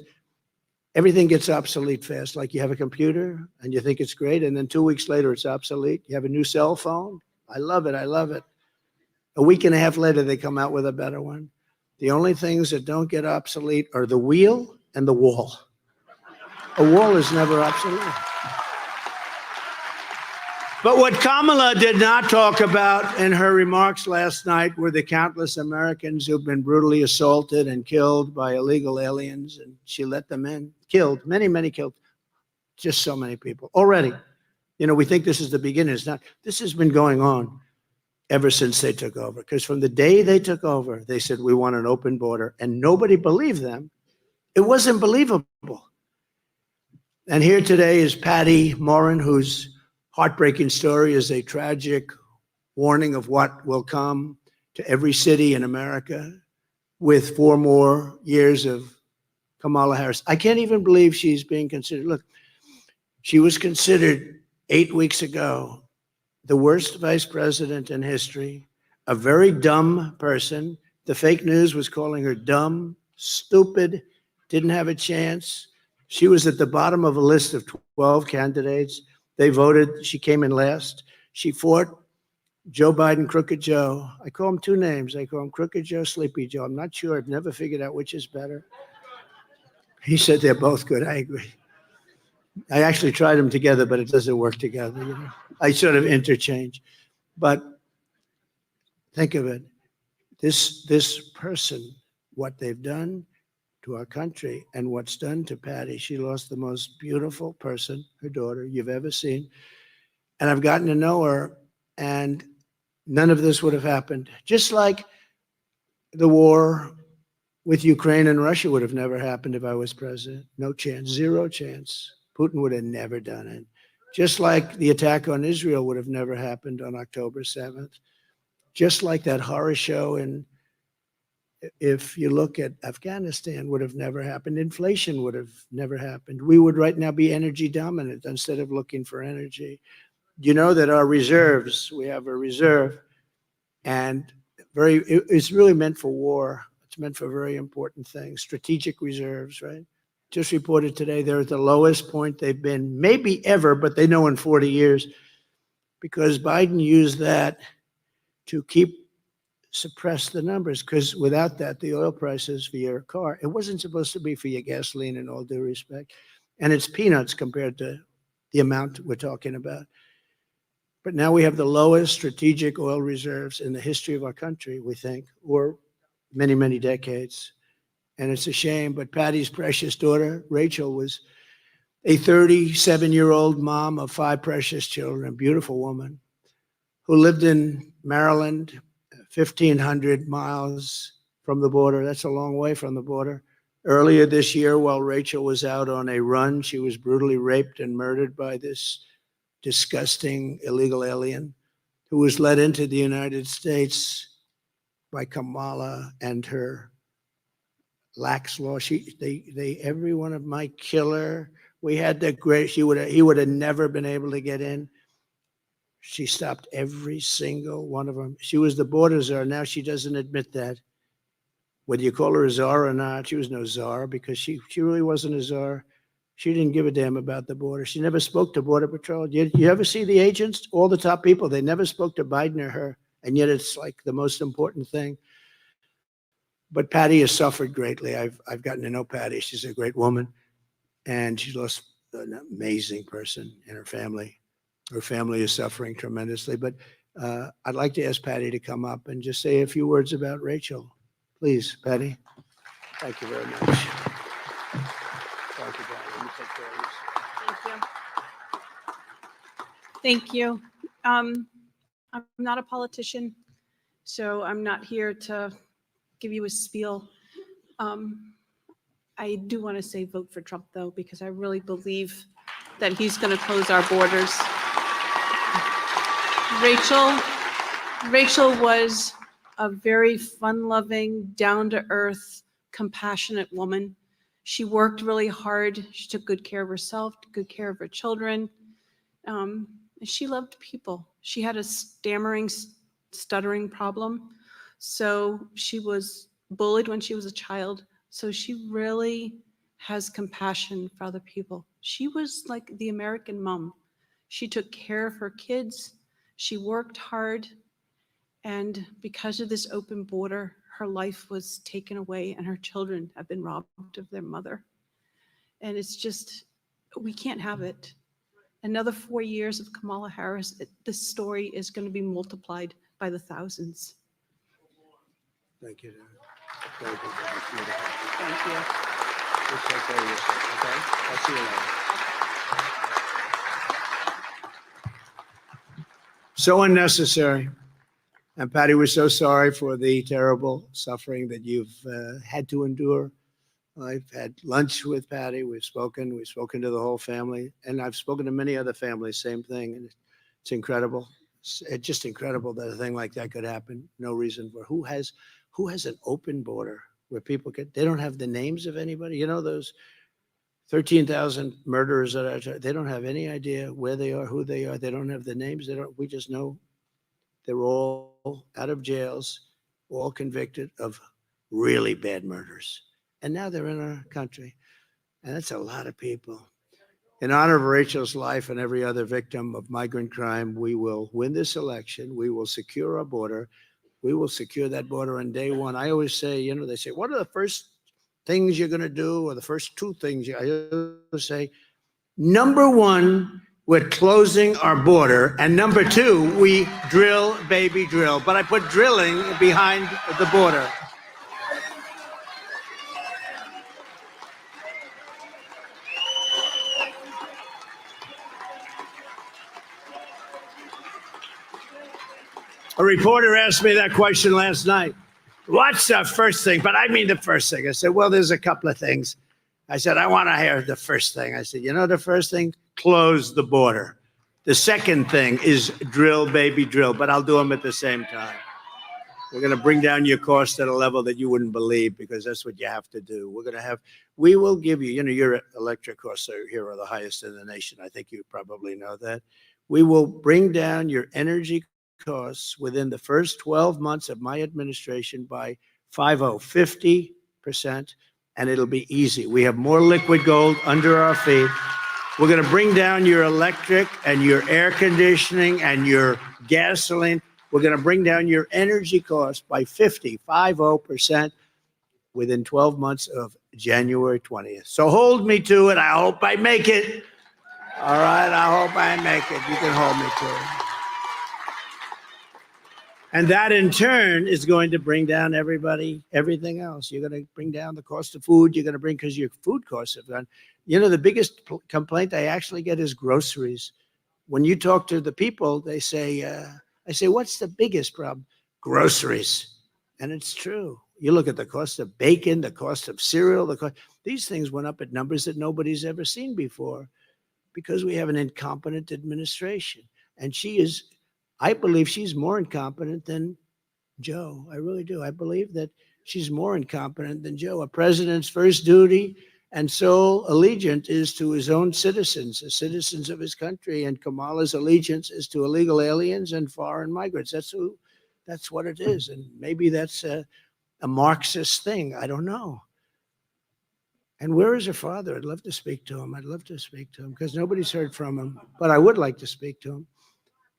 Speaker 5: everything gets obsolete fast. Like you have a computer and you think it's great, and then 2 weeks later it's obsolete. You have a new cell phone. I love it. I love it. A week and a half later, they come out with a better one. The only things that don't get obsolete are the wheel and the wall. A wall is never obsolete. But what Kamala did not talk about in her remarks last night were the countless Americans who've been brutally assaulted and killed by illegal aliens, and she let them in. Killed, many, many killed. Just so many people already. You know, we think this is the beginning. It's not. This has been going on ever since they took over. Because from the day they took over, they said, we want an open border. And nobody believed them. It wasn't believable. And here today is Patty Morin, whose heartbreaking story is a tragic warning of what will come to every city in America with 4 more years of Kamala Harris. I can't even believe she's being considered. Look, she was considered 8 weeks ago the worst vice president in history, a very dumb person. The fake news was calling her dumb, stupid, didn't have a chance. She was at the bottom of a list of 12 candidates. They voted. She came in last. She fought Joe Biden, Crooked Joe. I call him 2 names. I call him Crooked Joe, Sleepy Joe. I'm not sure. I've never figured out which is better. He said they're both good. I agree. I actually tried them together, but it doesn't work together. You know? I sort of interchange. But think of it. This person, what they've done to our country and what's done to Patty, she lost the most beautiful person, her daughter, you've ever seen. And I've gotten to know her, and none of this would have happened. Just like the war with Ukraine and Russia would have never happened if I was president. No chance, 0 chance. Putin would have never done it. Just like the attack on Israel would have never happened on October 7th. Just like that horror show in, if you look at Afghanistan, would have never happened. Inflation would have never happened. We would right now be energy dominant instead of looking for energy. You know that our reserves, we have a reserve, and it's really meant for war. It's meant for very important things, strategic reserves, right? Just reported today, they're at the lowest point they've been, maybe ever, but they know in 40 years, because Biden used that to suppress the numbers, because without that, the oil prices for your car, it wasn't supposed to be for your gasoline, in all due respect. And it's peanuts compared to the amount we're talking about. But now we have the lowest strategic oil reserves in the history of our country, we think, or many, many decades. And it's a shame, but Patty's precious daughter, Rachel, was a 37-year-old mom of 5 precious children, beautiful woman, who lived in Maryland, 1,500 miles from the border. That's a long way from the border. Earlier this year, while Rachel was out on a run, she was brutally raped and murdered by this disgusting illegal alien who was led into the United States by Kamala and her lax law. Every one of my killer, we had the great, he would have never been able to get in. She stopped every single one of them. She was the border czar. Now she doesn't admit that. Whether you call her a czar or not, she was no czar because she really wasn't a czar. She didn't give a damn about the border. She never spoke to Border Patrol. You ever see the agents? All the top people, they never spoke to Biden or her. And yet it's like the most important thing. But Patty has suffered greatly. I've gotten to know Patty. She's a great woman. And she's lost an amazing person in her family. Her family is suffering tremendously. But I'd like to ask Patty to come up and just say a few words about Rachel. Please, Patty. Thank you very much. Thank you, Patty. Let me take care of this.
Speaker 13: Thank you. I'm not a politician, so I'm not here to give you a spiel. I do want to say vote for Trump, though, because I really believe that he's going to close our borders. Rachel was a very fun-loving, down-to-earth, compassionate woman. She worked really hard. She took good care of herself, took good care of her children. She loved people. She had a stuttering problem. So she was bullied when she was a child. So she really has compassion for other people. She was like the American mom. She took care of her kids. She worked hard. And because of this open border, her life was taken away and her children have been robbed of their mother. And it's just, we can't have it. Another 4 years of Kamala Harris, this story is going to be multiplied by the thousands.
Speaker 5: Thank you. Thank you.
Speaker 13: Thank you.
Speaker 5: Just take care of yourself, okay? I'll see you later. So unnecessary. And Patty, we're so sorry for the terrible suffering that you've had to endure. I've had lunch with Patty. We've spoken to the whole family, and I've spoken to many other families, same thing. And it's incredible. It's just incredible that a thing like that could happen. No reason for who has an open border where people they don't have the names of anybody. You know, those 13,000 murderers they don't have any idea where they are, who they are. They don't have the names. We just know they're all out of jails, all convicted of really bad murders. And now they're in our country. And that's a lot of people. In honor of Rachel's life and every other victim of migrant crime, we will win this election. We will secure our border. We will secure that border on day one. I always say, they say, what are the first things you're going to do? Or the first two things? I always say, number one, we're closing our border. And number two, we drill, baby, drill. But I put drilling behind the border. A reporter asked me that question last night. What's the first thing? But I mean the first thing. I said, well, there's a couple of things. I said, I want to hear the first thing. I said, the first thing? Close the border. The second thing is drill, baby, drill. But I'll do them at the same time. We're going to bring down your cost at a level that you wouldn't believe because that's what you have to do. We will give you, your electric costs here are the highest in the nation. I think you probably know that. We will bring down your energy costs within the first 12 months of my administration by 50%, and it'll be easy. We have more liquid gold under our feet. We're going to bring down your electric and your air conditioning and your gasoline. We're going to bring down your energy costs by 50% within 12 months of January 20th. So hold me to it. I hope I make it. All right, I hope I make it. You can hold me to it. And that in turn is going to bring down everything else. You're going to bring down the cost of food. You're going to bring, because your food costs have gone. The biggest complaint I actually get is groceries. When you talk to the people, they say, I say, what's the biggest problem? Groceries. And it's true. You look at the cost of bacon, the cost of cereal, these things went up at numbers that nobody's ever seen before because we have an incompetent administration. And I believe she's more incompetent than Joe. I really do. I believe that she's more incompetent than Joe. A president's first duty and sole allegiance is to his own citizens, the citizens of his country. And Kamala's allegiance is to illegal aliens and foreign migrants. That's what it is. And maybe that's a Marxist thing. I don't know. And where is her father? I'd love to speak to him. I'd love to speak to him because nobody's heard from him, but I would like to speak to him.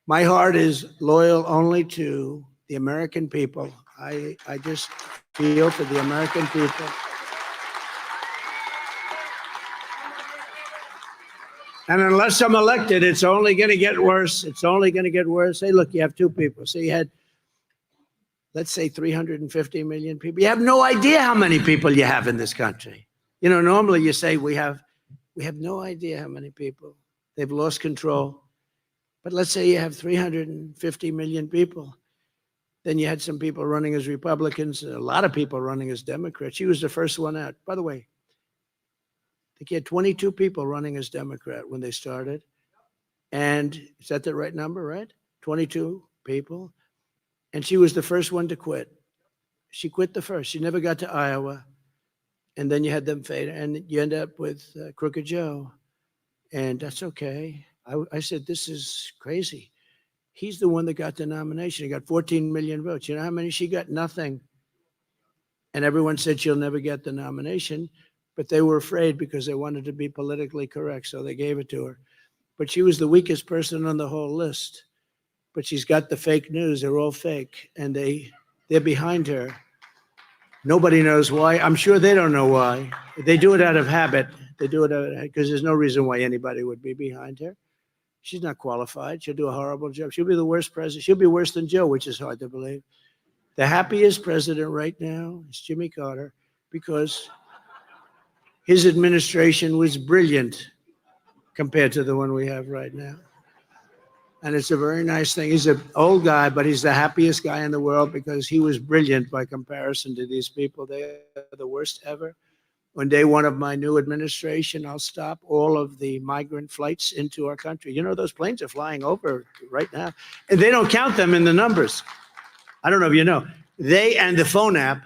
Speaker 5: My heart is loyal only to the American people. I just feel for the American people. And unless I'm elected, it's only going to get worse. It's only going to get worse. Hey, look, you have two people. So you had, let's say, 350 million people. You have no idea how many people you have in this country. You know, normally you say we have no idea how many people. They've lost control. But let's say you have 350 million people. Then you had some people running as Republicans, a lot of people running as Democrats. She was the first one out. By the way, I think you had 22 people running as Democrat when they started. And is that the right number, right? 22 people. And she was the first one to quit. She quit the first. She never got to Iowa. And then you had them fade, and you end up with Crooked Joe. And that's okay. I said, this is crazy. He's the one that got the nomination. He got 14 million votes. You know how many she got? Nothing. And everyone said she'll never get the nomination, but they were afraid because they wanted to be politically correct, so they gave it to her. But she was the weakest person on the whole list. But she's got the fake news. They're all fake, and they're behind her. Nobody knows why. I'm sure they don't know why. They do it out of habit. They do it because there's no reason why anybody would be behind her. She's not qualified. She'll do a horrible job. She'll be the worst president. She'll be worse than Joe, which is hard to believe. The happiest president right now is Jimmy Carter because his administration was brilliant compared to the one we have right now. And it's a very nice thing. He's an old guy, but he's the happiest guy in the world because he was brilliant by comparison to these people. They are the worst ever. On day one of my new administration, I'll stop all of the migrant flights into our country. You know, those planes are flying over right now, and they don't count them in the numbers. I don't know if you know. They and the phone app,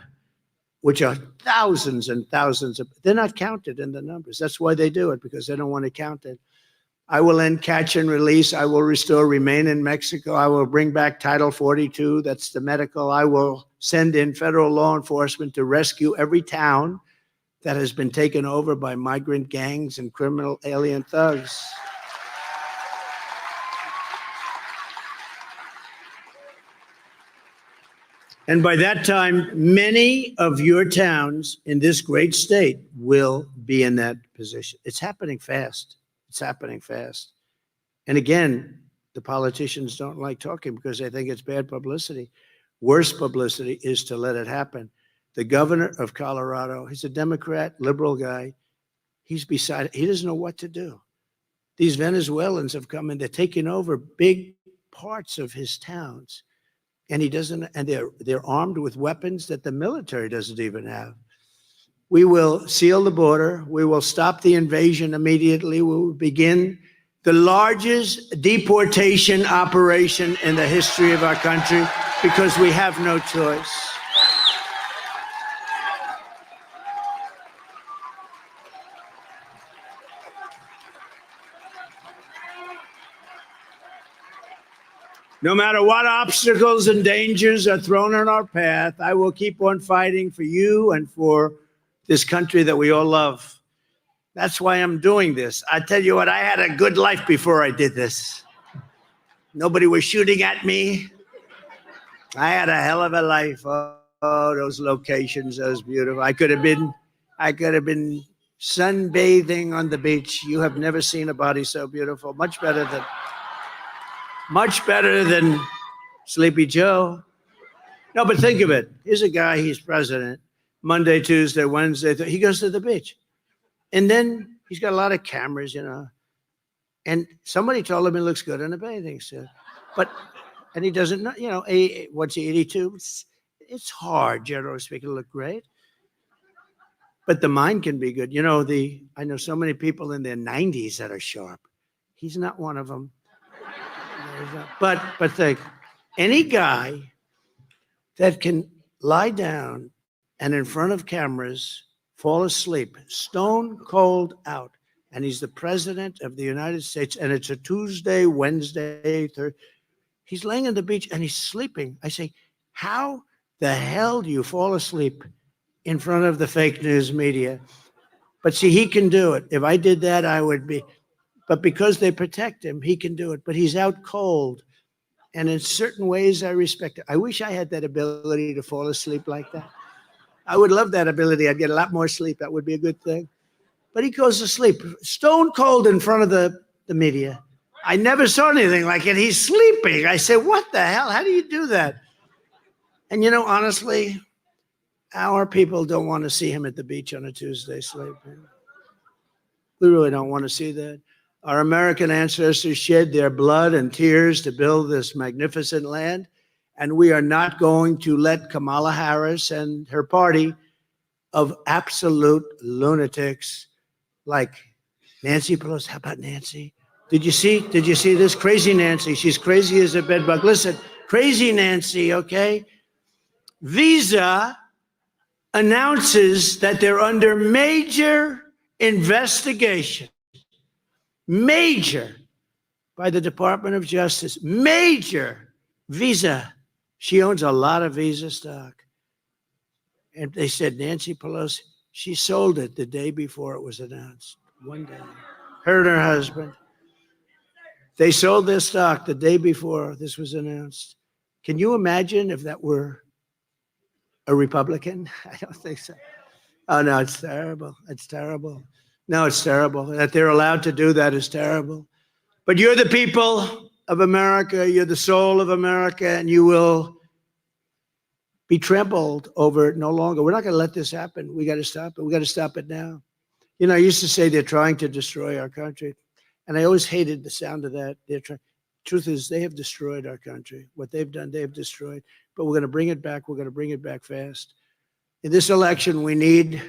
Speaker 5: which are thousands and thousands of, they're not counted in the numbers. That's why they do it, because they don't want to count it. I will end catch and release. I will restore remain in Mexico. I will bring back Title 42. That's the medical. I will send in federal law enforcement to rescue every town that has been taken over by migrant gangs and criminal alien thugs. And by that time, many of your towns in this great state will be in that position. It's happening fast. It's happening fast. And again, the politicians don't like talking because they think it's bad publicity. Worse publicity is to let it happen. The governor of Colorado, he's a Democrat, liberal guy. He's beside it. He doesn't know what to do. These Venezuelans have come and they're taking over big parts of his towns. And he doesn't, and they're armed with weapons that the military doesn't even have. We will seal the border. We will stop the invasion immediately. We will begin the largest deportation operation in the history of our country because we have no choice. No matter what obstacles and dangers are thrown in our path, I will keep on fighting for you and for this country that we all love. That's why I'm doing this. I tell you what, I had a good life before I did this. Nobody was shooting at me. I had a hell of a life. Oh, those locations, that was beautiful. I could have been sunbathing on the beach. You have never seen a body so beautiful. Much better than Sleepy Joe. No, but think of it. Here's a guy, he's president. Monday, Tuesday, Wednesday, he goes to the beach. And then he's got a lot of cameras, you know. And somebody told him he looks good in a bathing suit. And he doesn't know, you know, what's he, 82? It's hard, generally speaking, to look great. But the mind can be good. You know, I know so many people in their 90s that are sharp. He's not one of them. But think, any guy that can lie down and in front of cameras fall asleep, stone cold out. And he's the president of the United States. And it's a Tuesday, Wednesday, Thursday. He's laying on the beach and he's sleeping. I say, how the hell do you fall asleep in front of the fake news media? But see, he can do it. If I did that, I would be. But because they protect him, he can do it. But he's out cold. And in certain ways, I respect it. I wish I had that ability to fall asleep like that. I would love that ability. I'd get a lot more sleep. That would be a good thing. But he goes to sleep, stone cold in front of the media. I never saw anything like it. He's sleeping. I say, what the hell? How do you do that? And, you know, honestly, our people don't want to see him at the beach on a Tuesday sleeping. We really don't want to see that. Our American ancestors shed their blood and tears to build this magnificent land. And we are not going to let Kamala Harris and her party of absolute lunatics like Nancy Pelosi. How about Nancy? Did you see this? Crazy Nancy. She's crazy as a bedbug. Listen, crazy Nancy, okay? Visa announces that they're under major investigation. Major by the Department of Justice. Major. Visa. She owns a lot of Visa stock. And they said Nancy Pelosi, she sold it the day before it was announced. One day. Her and her husband. They sold their stock the day before this was announced. Can you imagine if that were a Republican? I don't think so. Oh, no, it's terrible. It's terrible. No, it's terrible. That they're allowed to do that is terrible. But you're the people of America. You're the soul of America, and you will be trampled over it no longer. We're not going to let this happen. We got to stop it. We got to stop it now. You know, I used to say they're trying to destroy our country. And I always hated the sound of that. Truth is, they have destroyed our country. What they've done, they have destroyed. But we're going to bring it back. We're going to bring it back fast. In this election, we need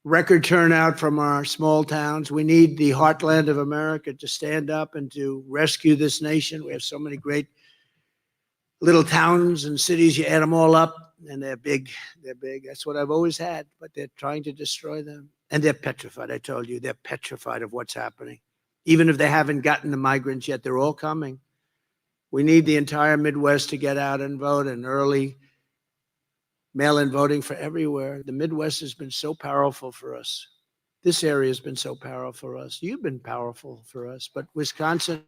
Speaker 5: record turnout from our small towns. We need the heartland of America to stand up and to rescue this nation. We have so many great little towns and cities. You add them all up, and they're big. They're big. That's what I've always had. But they're trying to destroy them. And they're petrified. I told you, they're petrified of what's happening. Even if they haven't gotten the migrants yet, they're all coming. We need the entire Midwest to get out and vote, and early mail-in voting for everywhere. The Midwest has been so powerful for us. This area has been so powerful for us. You've been powerful for us, but Wisconsin.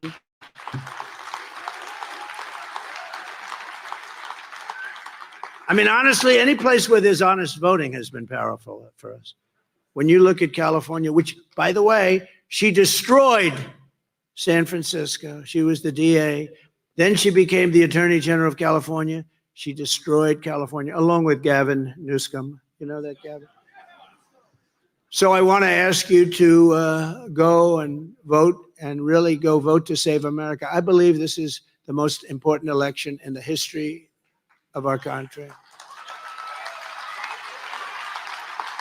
Speaker 5: I mean, honestly, any place where there's honest voting has been powerful for us. When you look at California, which, by the way, she destroyed San Francisco. She was the DA. Then she became the Attorney General of California. She destroyed California, along with Gavin Newsom. You know that, Gavin? So I want to ask you to go and vote, and really go vote to save America. I believe this is the most important election in the history of our country.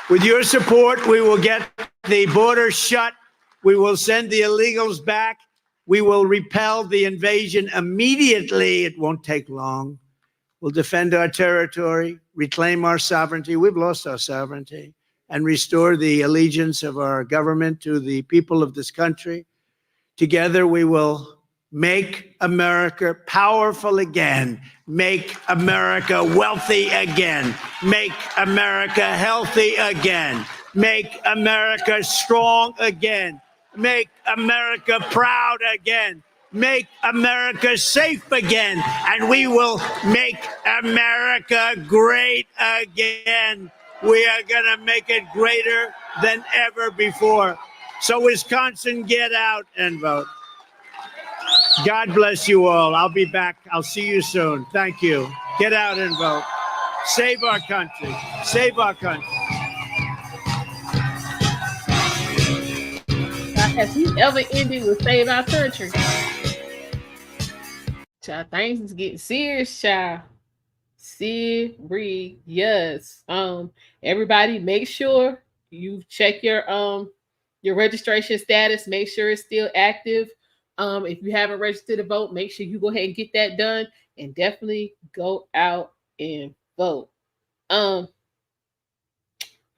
Speaker 5: With your support, we will get the border shut. We will send the illegals back. We will repel the invasion immediately. It won't take long. We'll defend our territory, reclaim our sovereignty. We've lost our sovereignty. And restore the allegiance of our government to the people of this country. Together, we will make America powerful again. Make America wealthy again. Make America healthy again. Make America strong again. Make America proud again. Make America safe again. And we will make America great again. We are going to make it greater than ever before. So Wisconsin, get out and vote. God bless you all. I'll be back. I'll see you soon. Thank you. Get out and vote. Save our country. Save our country.
Speaker 1: Has he ever ended with save our country? Child, things is getting serious, child. Serious. Everybody, make sure you check your registration status. Make sure it's still active. If you haven't registered to vote, make sure you go ahead and get that done, and definitely go out and vote. All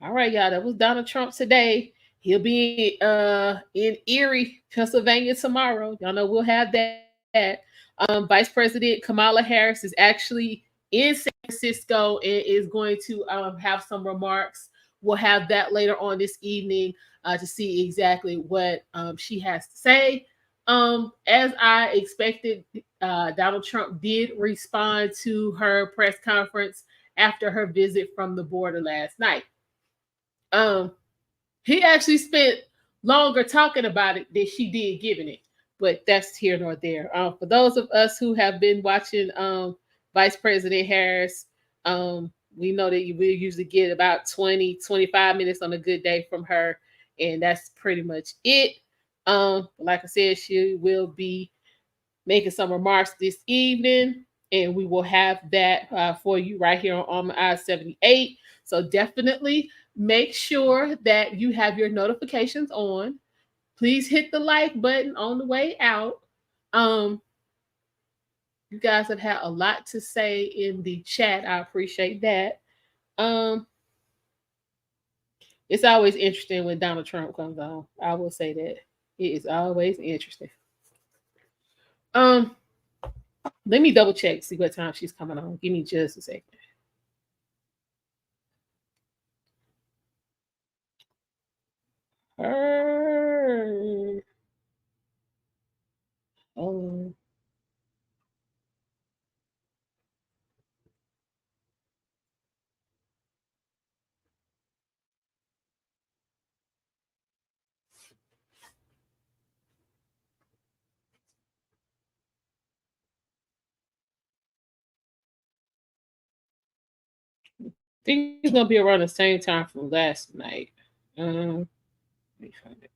Speaker 1: right, y'all. That was Donald Trump today. He'll be in Erie, Pennsylvania tomorrow. Y'all know we'll have that. Vice President Kamala Harris is actually in San Francisco and is going to have some remarks. We'll have that later on this evening to see exactly what she has to say. As I expected, Donald Trump did respond to her press conference after her visit from the border last night. He actually spent longer talking about it than she did giving it, but that's here nor there. For those of us who have been watching Vice President Harris, we know that we usually get about 20, 25 minutes on a good day from her, and that's pretty much it. Like I said, she will be making some remarks this evening, and we will have that for you right here on I-78. So definitely make sure that you have your notifications on. Please hit the like button on the way out. You guys have had a lot to say in the chat. I appreciate that. It's always interesting when Donald Trump comes on. I will say that. It is always interesting. Let me double check, see what time she's coming on. Give me just a second. I think it's gonna be around the same time from last night. Let me find it.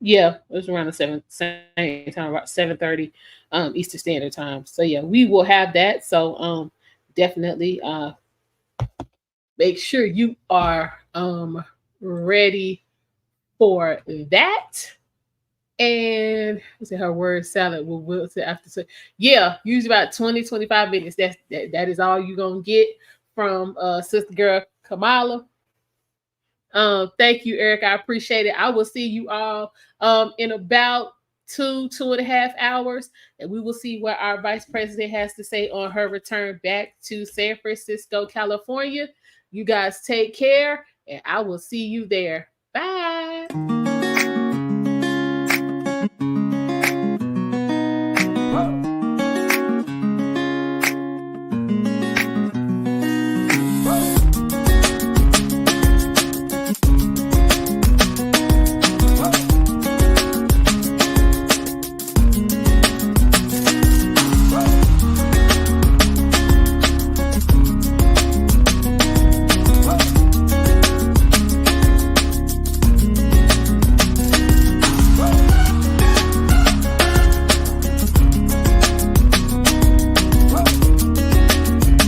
Speaker 1: Yeah, it was around the same time, about 7:30 Eastern Standard Time. So yeah, we will have that. So definitely make sure you are ready for that. And let's see, her word salad will say after. So yeah, usually about 20, 25 minutes. That is all you're gonna get from sister girl Kamala. Thank you, Eric. I appreciate it. I will see you all in about 2.5 hours, and we will see what our vice president has to say on her return back to San Francisco, California. You guys take care, and I will see you there. Bye.